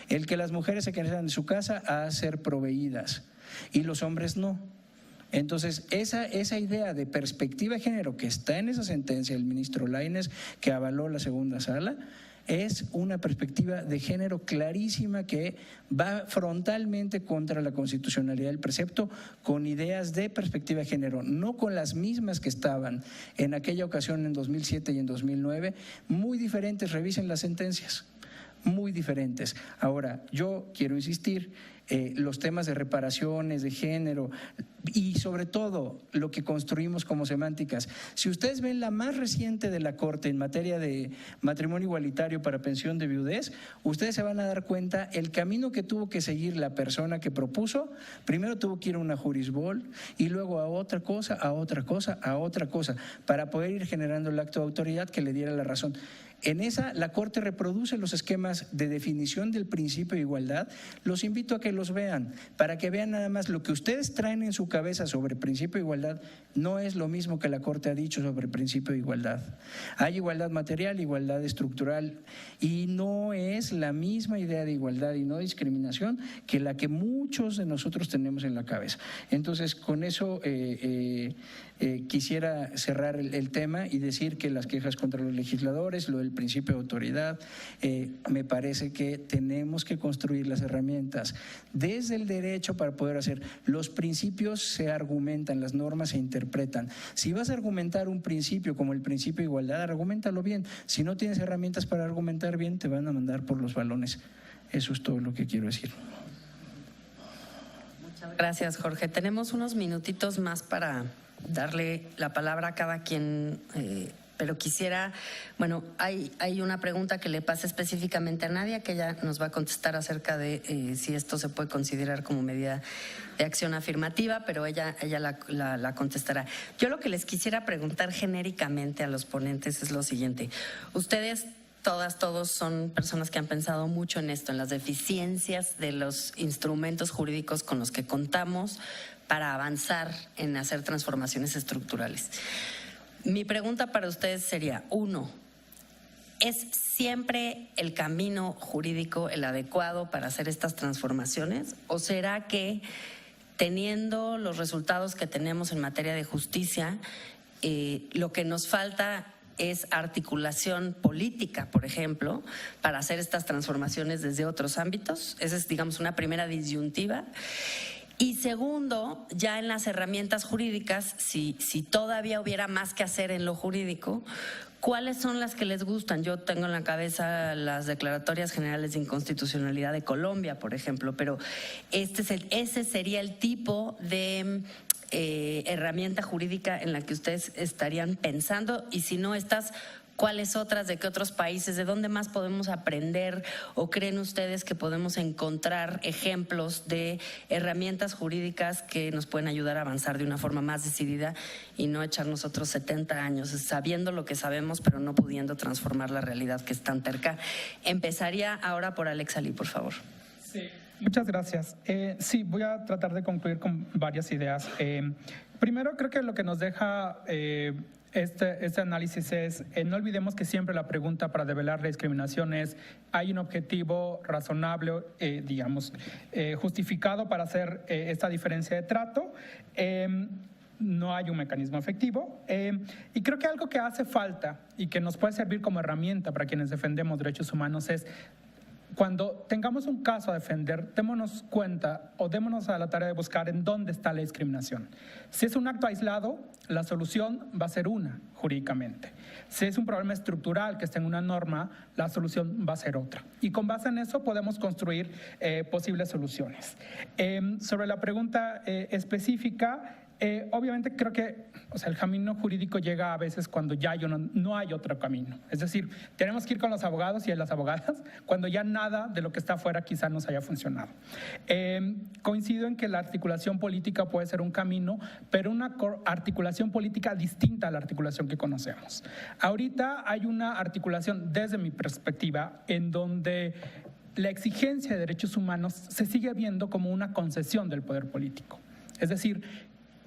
el que las mujeres se quedan en su casa a ser proveídas y los hombres no. Entonces, esa idea de perspectiva de género que está en esa sentencia del ministro Lainez, que avaló la segunda sala, es una perspectiva de género clarísima que va frontalmente contra la constitucionalidad del precepto, con ideas de perspectiva de género, no con las mismas que estaban en aquella ocasión en 2007 y en 2009, muy diferentes. Revisen las sentencias, muy diferentes. Ahora, yo quiero insistir, los temas de reparaciones, de género y sobre todo lo que construimos como semánticas. Si ustedes ven la más reciente de la Corte en materia de matrimonio igualitario para pensión de viudez, ustedes se van a dar cuenta el camino que tuvo que seguir la persona que propuso. Primero tuvo que ir a una jurisbol y luego a otra cosa, a otra cosa, a otra cosa, para poder ir generando el acto de autoridad que le diera la razón. En esa, la Corte reproduce los esquemas de definición del principio de igualdad. Los invito a que los vean, para que vean nada más lo que ustedes traen en su cabeza sobre principio de igualdad no es lo mismo que la Corte ha dicho sobre principio de igualdad. Hay igualdad material, igualdad estructural, y no es la misma idea de igualdad y no discriminación que la que muchos de nosotros tenemos en la cabeza. Entonces, con eso quisiera cerrar el tema y decir que las quejas contra los legisladores, lo del principio de autoridad, me parece que tenemos que construir las herramientas desde el derecho para poder hacer. Los principios se argumentan, las normas se interpretan. Si vas a argumentar un principio como el principio de igualdad, arguméntalo bien. Si no tienes herramientas para argumentar bien, te van a mandar por los balones. Eso es todo lo que quiero decir. Muchas gracias, Jorge. Tenemos unos minutitos más para darle la palabra a cada quien, pero quisiera, bueno, hay una pregunta que le pasa específicamente a Nadia, que ella nos va a contestar acerca de si esto se puede considerar como medida de acción afirmativa, pero ella la contestará. Yo lo que les quisiera preguntar genéricamente a los ponentes es lo siguiente. Ustedes todos son personas que han pensado mucho en esto, en las deficiencias de los instrumentos jurídicos con los que contamos para avanzar en hacer transformaciones estructurales. Mi pregunta para ustedes sería, 1, ¿es siempre el camino jurídico el adecuado para hacer estas transformaciones? ¿O será que, teniendo los resultados que tenemos en materia de justicia, lo que nos falta es articulación política, por ejemplo, para hacer estas transformaciones desde otros ámbitos. Esa es, digamos, una primera disyuntiva. Y segundo, ya en las herramientas jurídicas, si todavía hubiera más que hacer en lo jurídico, ¿cuáles son las que les gustan? Yo tengo en la cabeza las declaratorias generales de inconstitucionalidad de Colombia, por ejemplo, pero ese sería el tipo de herramienta jurídica en la que ustedes estarían pensando, y si no estas, ¿cuáles otras, de qué otros países, de dónde más podemos aprender o creen ustedes que podemos encontrar ejemplos de herramientas jurídicas que nos pueden ayudar a avanzar de una forma más decidida y no echarnos otros 70 años sabiendo lo que sabemos pero no pudiendo transformar la realidad que es tan terca? Empezaría ahora por Alex Ali, por favor. Sí. Muchas gracias. Sí, voy a tratar de concluir con varias ideas. Primero, creo que lo que nos deja este análisis es, no olvidemos que siempre la pregunta para develar la discriminación es, ¿hay un objetivo razonable, justificado para hacer esta diferencia de trato? No hay un mecanismo efectivo. Y creo que algo que hace falta y que nos puede servir como herramienta para quienes defendemos derechos humanos es, cuando tengamos un caso a defender, démonos cuenta o démonos a la tarea de buscar en dónde está la discriminación. Si es un acto aislado, la solución va a ser una, jurídicamente. Si es un problema estructural que está en una norma, la solución va a ser otra. Y con base en eso podemos construir posibles soluciones. Sobre la pregunta específica, obviamente creo que el camino jurídico llega a veces cuando ya no hay otro camino. Es decir, tenemos que ir con los abogados y las abogadas cuando ya nada de lo que está afuera quizá nos haya funcionado. Coincido en que la articulación política puede ser un camino, pero una articulación política distinta a la articulación que conocemos. Ahorita hay una articulación, desde mi perspectiva, en donde la exigencia de derechos humanos se sigue viendo como una concesión del poder político. Es decir,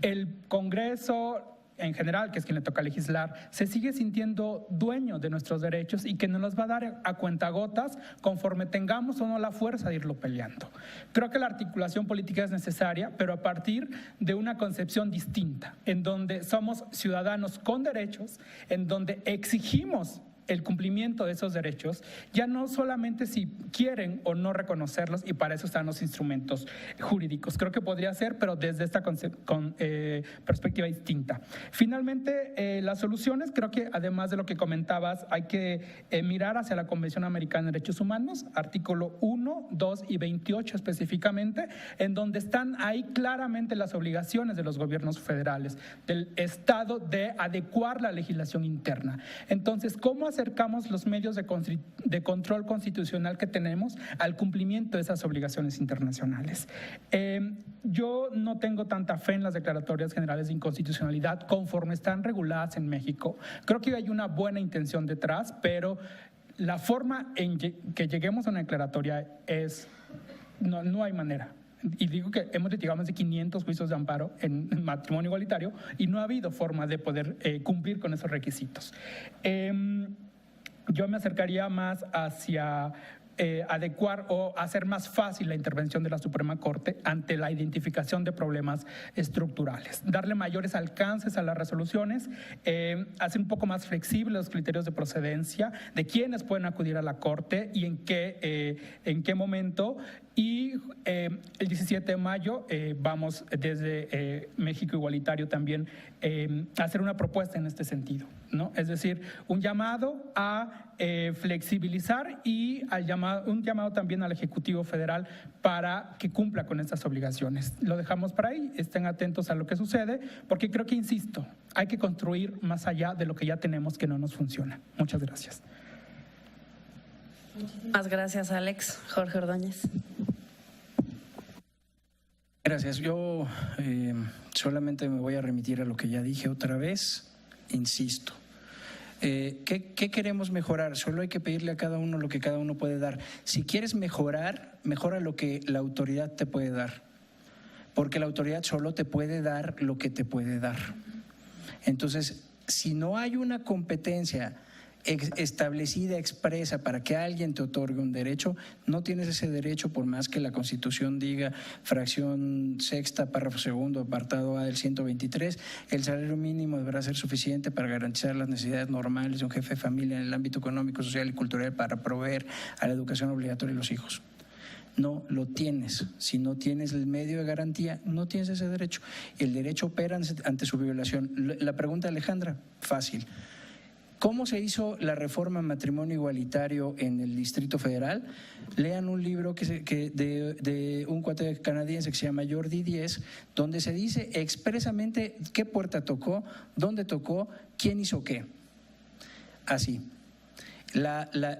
el Congreso en general, que es quien le toca legislar, se sigue sintiendo dueño de nuestros derechos y que nos los va a dar a cuentagotas conforme tengamos o no la fuerza de irlo peleando. Creo que la articulación política es necesaria, pero a partir de una concepción distinta, en donde somos ciudadanos con derechos, en donde exigimos el cumplimiento de esos derechos, ya no solamente si quieren o no reconocerlos, y para eso están los instrumentos jurídicos. Creo que podría ser, pero desde esta perspectiva distinta. Finalmente, las soluciones, creo que además de lo que comentabas, hay que mirar hacia la Convención Americana de Derechos Humanos, artículo 1, 2 y 28 específicamente, en donde están ahí claramente las obligaciones de los gobiernos federales, del Estado, de adecuar la legislación interna. Entonces, ¿cómo acercamos los medios de control constitucional que tenemos al cumplimiento de esas obligaciones internacionales? Yo no tengo tanta fe en las declaratorias generales de inconstitucionalidad conforme están reguladas en México. Creo que hay una buena intención detrás, pero la forma en que lleguemos a una declaratoria no hay manera. Y digo que hemos litigado más de 500 juicios de amparo en matrimonio igualitario y no ha habido forma de poder cumplir con esos requisitos. Yo me acercaría más hacia adecuar o hacer más fácil la intervención de la Suprema Corte ante la identificación de problemas estructurales, darle mayores alcances a las resoluciones, hacer un poco más flexibles los criterios de procedencia de quiénes pueden acudir a la Corte y en qué momento. Y el 17 de mayo vamos desde México Igualitario también a hacer una propuesta en este sentido, ¿no? Es decir, un llamado a flexibilizar y un llamado también al Ejecutivo Federal para que cumpla con estas obligaciones. Lo dejamos por ahí, estén atentos a lo que sucede, porque creo que, insisto, hay que construir más allá de lo que ya tenemos que no nos funciona. Muchas gracias. Muchísimas gracias, Alex. Jorge Ordóñez. Gracias. Yo solamente me voy a remitir a lo que ya dije otra vez. Insisto. ¿Qué queremos mejorar? Solo hay que pedirle a cada uno lo que cada uno puede dar. Si quieres mejorar, mejora lo que la autoridad te puede dar. Porque la autoridad solo te puede dar lo que te puede dar. Entonces, si no hay una competencia establecida, expresa, para que alguien te otorgue un derecho, no tienes ese derecho por más que la Constitución diga, fracción sexta, párrafo segundo, apartado A del 123, el salario mínimo deberá ser suficiente para garantizar las necesidades normales de un jefe de familia en el ámbito económico, social y cultural para proveer a la educación obligatoria de los hijos. No lo tienes. Si no tienes el medio de garantía, no tienes ese derecho. El derecho opera ante su violación. La pregunta, Alejandra, fácil. ¿Cómo se hizo la reforma matrimonio igualitario en el Distrito Federal? Lean un libro de un cuate canadiense que se llama Jordi Diez, donde se dice expresamente qué puerta tocó, dónde tocó, quién hizo qué. Así.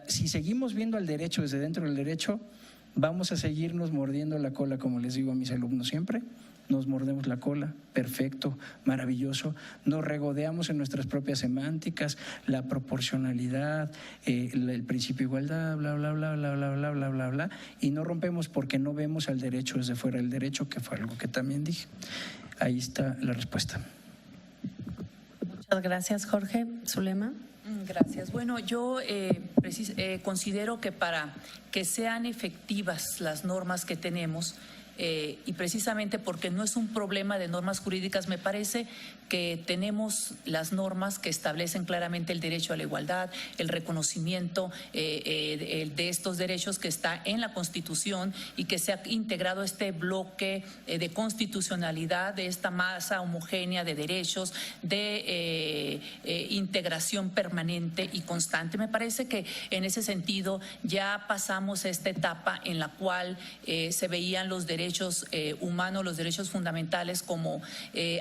Si seguimos viendo al derecho desde dentro del derecho, vamos a seguirnos mordiendo la cola, como les digo a mis alumnos siempre. Nos mordemos la cola, perfecto, maravilloso, nos regodeamos en nuestras propias semánticas, la proporcionalidad, el principio de igualdad, bla, bla, bla, bla, bla, bla, bla, bla, bla, y no rompemos porque no vemos al derecho desde fuera del derecho, que fue algo que también dije. Ahí está la respuesta. Muchas gracias, Jorge. Zulema. Gracias. Bueno, yo considero que para que sean efectivas las normas que tenemos, y precisamente porque no es un problema de normas jurídicas, me parece que tenemos las normas que establecen claramente el derecho a la igualdad, el reconocimiento de estos derechos que está en la Constitución y que se ha integrado este bloque de constitucionalidad, de esta masa homogénea de derechos, de integración permanente y constante. Me parece que en ese sentido ya pasamos esta etapa en la cual se veían los derechos humanos, los derechos fundamentales como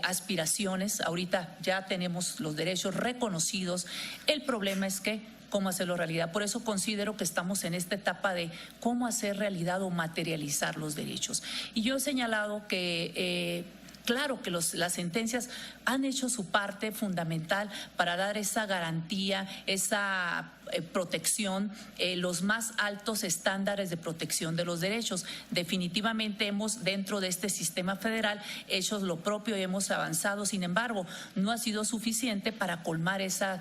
aspiraciones. Ahorita ya tenemos los derechos reconocidos. El problema es que cómo hacerlo realidad. Por eso considero que estamos en esta etapa de cómo hacer realidad o materializar los derechos. Y yo he señalado que claro que las sentencias han hecho su parte fundamental para dar esa garantía, esa protección, los más altos estándares de protección de los derechos. Definitivamente hemos, dentro de este sistema federal, hecho lo propio y hemos avanzado. Sin embargo, no ha sido suficiente para colmar esa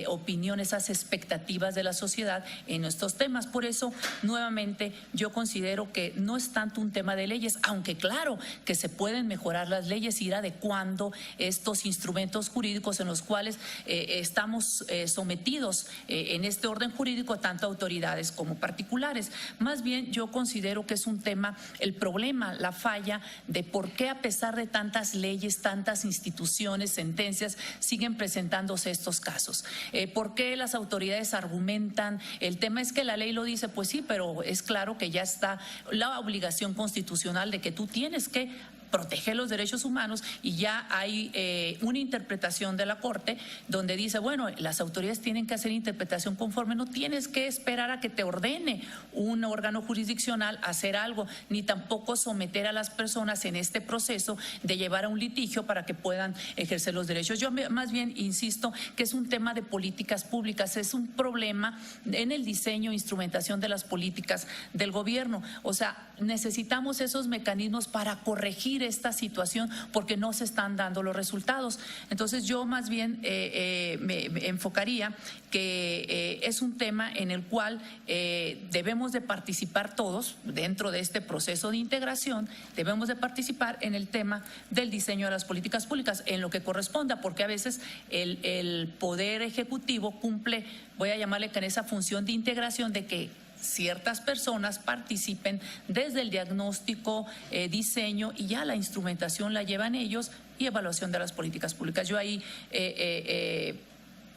opinión, esas expectativas de la sociedad en estos temas. Por eso, nuevamente, yo considero que no es tanto un tema de leyes, aunque claro que se pueden mejorar las leyes, ir adecuando estos instrumentos jurídicos en los cuales estamos sometidos en este orden jurídico, tanto autoridades como particulares. Más bien yo considero que es un tema, el problema, la falla de por qué a pesar de tantas leyes, tantas instituciones, sentencias, siguen presentándose estos casos. ¿Por qué las autoridades argumentan? El tema es que la ley lo dice, pues sí, pero es claro que ya está la obligación constitucional de que tú tienes que proteger los derechos humanos y ya hay una interpretación de la Corte donde dice, bueno, las autoridades tienen que hacer interpretación conforme, no tienes que esperar a que te ordene un órgano jurisdiccional hacer algo, ni tampoco someter a las personas en este proceso de llevar a un litigio para que puedan ejercer los derechos. Yo más bien insisto que es un tema de políticas públicas, es un problema en el diseño e instrumentación de las políticas del gobierno. O sea, necesitamos esos mecanismos para corregir esta situación porque no se están dando los resultados. Entonces yo más bien me enfocaría que es un tema en el cual debemos de participar todos dentro de este proceso de integración, debemos de participar en el tema del diseño de las políticas públicas en lo que corresponda, porque a veces el Poder Ejecutivo cumple, voy a llamarle que en esa función de integración de que ciertas personas participen desde el diagnóstico, diseño y ya la instrumentación la llevan ellos y evaluación de las políticas públicas. Yo ahí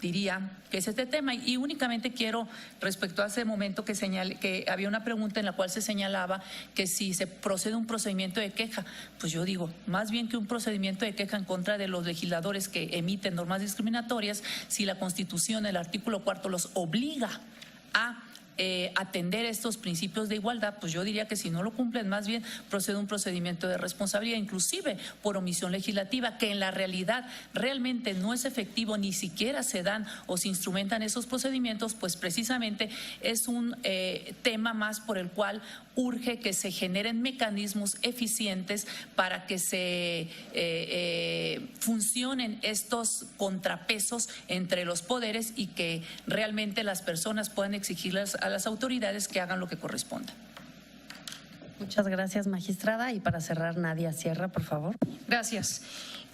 diría que es este tema y únicamente quiero, respecto a ese momento que había una pregunta en la cual se señalaba que si se procede un procedimiento de queja, pues yo digo, más bien que un procedimiento de queja en contra de los legisladores que emiten normas discriminatorias, si la Constitución, el artículo 4 los obliga a atender estos principios de igualdad, pues yo diría que si no lo cumplen, más bien procede un procedimiento de responsabilidad, inclusive por omisión legislativa, que en la realidad realmente no es efectivo, ni siquiera se dan o se instrumentan esos procedimientos, pues precisamente es un tema más por el cual urge que se generen mecanismos eficientes para que se funcionen estos contrapesos entre los poderes y que realmente las personas puedan exigirles a las autoridades que hagan lo que corresponda. Muchas gracias, magistrada. Y para cerrar, Nadia Sierra, por favor. Gracias.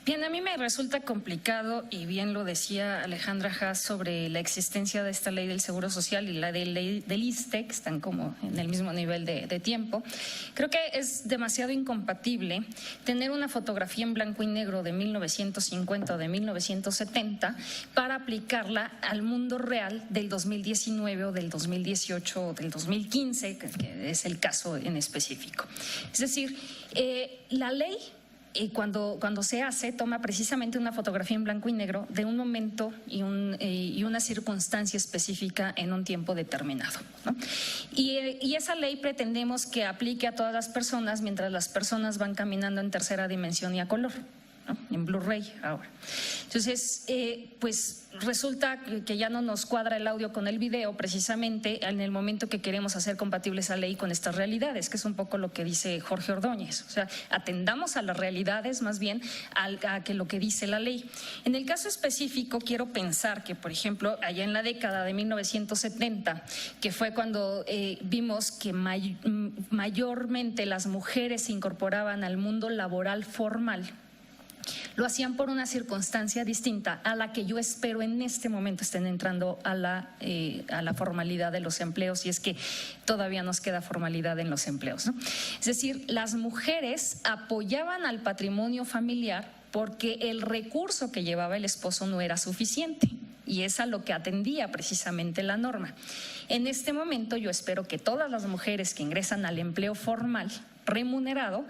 Bien, a mí me resulta complicado, y bien lo decía Alejandra Haas, sobre la existencia de esta ley del Seguro Social y la de ley del ISSSTE, que están como en el mismo nivel de tiempo. Creo que es demasiado incompatible tener una fotografía en blanco y negro de 1950 o de 1970 para aplicarla al mundo real del 2019 o del 2018 o del 2015, que es el caso en específico. Es decir, la ley, y cuando se hace, toma precisamente una fotografía en blanco y negro de un momento y una circunstancia específica en un tiempo determinado, ¿no? Y esa ley pretendemos que aplique a todas las personas mientras las personas van caminando en tercera dimensión y a color, ¿no? En Blu-ray ahora. Entonces, pues resulta que ya no nos cuadra el audio con el video, precisamente en el momento que queremos hacer compatible esa ley con estas realidades, que es un poco lo que dice Jorge Ordóñez. O sea, atendamos a las realidades más bien a que lo que dice la ley. En el caso específico, quiero pensar que, por ejemplo, allá en la década de 1970, que fue cuando vimos que mayormente las mujeres se incorporaban al mundo laboral formal, lo hacían por una circunstancia distinta a la que yo espero en este momento estén entrando a la formalidad de los empleos, y es que todavía nos queda formalidad en los empleos, ¿no? Es decir, las mujeres apoyaban al patrimonio familiar porque el recurso que llevaba el esposo no era suficiente, y es a lo que atendía precisamente la norma. En este momento yo espero que todas las mujeres que ingresan al empleo formal remunerado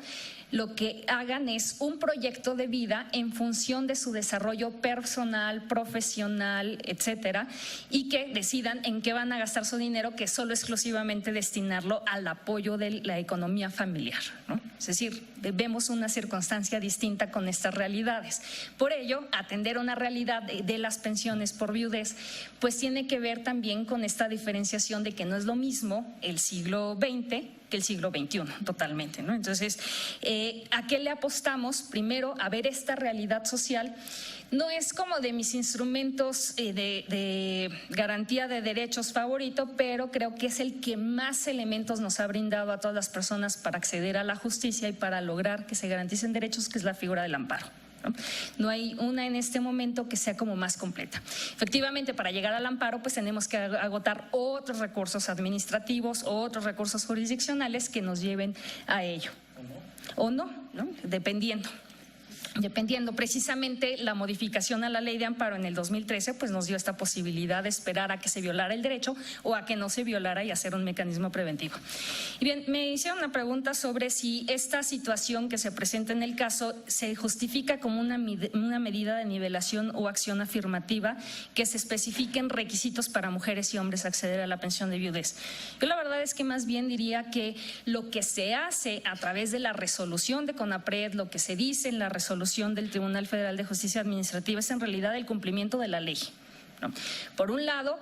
lo que hagan es un proyecto de vida en función de su desarrollo personal, profesional, etcétera, y que decidan en qué van a gastar su dinero, que solo exclusivamente destinarlo al apoyo de la economía familiar, ¿no? Es decir, vemos una circunstancia distinta con estas realidades. Por ello, atender una realidad de las pensiones por viudez, pues tiene que ver también con esta diferenciación de que no es lo mismo el siglo XX que el siglo XXI, totalmente, ¿no? Entonces, ¿a qué le apostamos? Primero, a ver esta realidad social. No es como de mis instrumentos de garantía de derechos favorito, pero creo que es el que más elementos nos ha brindado a todas las personas para acceder a la justicia y para lograr que se garanticen derechos, que es la figura del amparo. No hay una en este momento que sea como más completa. Efectivamente, para llegar al amparo, pues tenemos que agotar otros recursos administrativos, otros recursos jurisdiccionales que nos lleven a ello. O no, ¿no? Dependiendo. Precisamente la modificación a la ley de amparo en el 2013 pues nos dio esta posibilidad de esperar a que se violara el derecho o a que no se violara y hacer un mecanismo preventivo. Y bien, me hicieron una pregunta sobre si esta situación que se presenta en el caso se justifica como una medida de nivelación o acción afirmativa que se especifiquen requisitos para mujeres y hombres acceder a la pensión de viudez. Yo la verdad es que más bien diría que lo que se hace a través de la resolución de CONAPRED, lo que se dice en la resolución del Tribunal Federal de Justicia Administrativa es en realidad el cumplimiento de la ley, ¿no? Por un lado,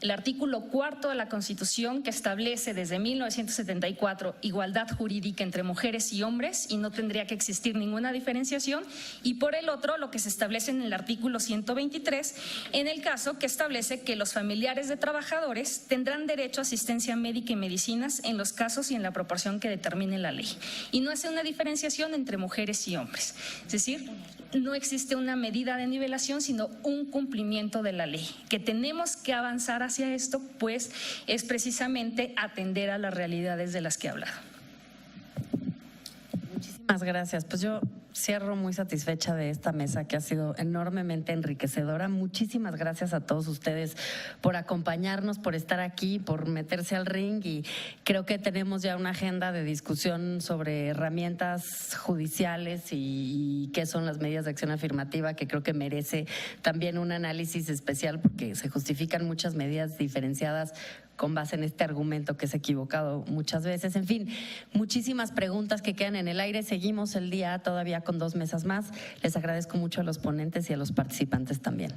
el artículo 4 de la Constitución, que establece desde 1974 igualdad jurídica entre mujeres y hombres y no tendría que existir ninguna diferenciación, y por el otro lo que se establece en el artículo 123 en el caso que establece que los familiares de trabajadores tendrán derecho a asistencia médica y medicinas en los casos y en la proporción que determine la ley, y no hace una diferenciación entre mujeres y hombres. Es decir, no existe una medida de nivelación, sino un cumplimiento de la ley. Que tenemos que avanzar hacia esto, pues es precisamente atender a las realidades de las que he hablado. Muchísimas gracias. Pues yo cierro muy satisfecha de esta mesa que ha sido enormemente enriquecedora. Muchísimas gracias a todos ustedes por acompañarnos, por estar aquí, por meterse al ring, y creo que tenemos ya una agenda de discusión sobre herramientas judiciales y qué son las medidas de acción afirmativa, que creo que merece también un análisis especial porque se justifican muchas medidas diferenciadas con base en este argumento que se ha equivocado muchas veces. En fin, muchísimas preguntas que quedan en el aire. Seguimos el día todavía con 2 mesas más. Les agradezco mucho a los ponentes y a los participantes también.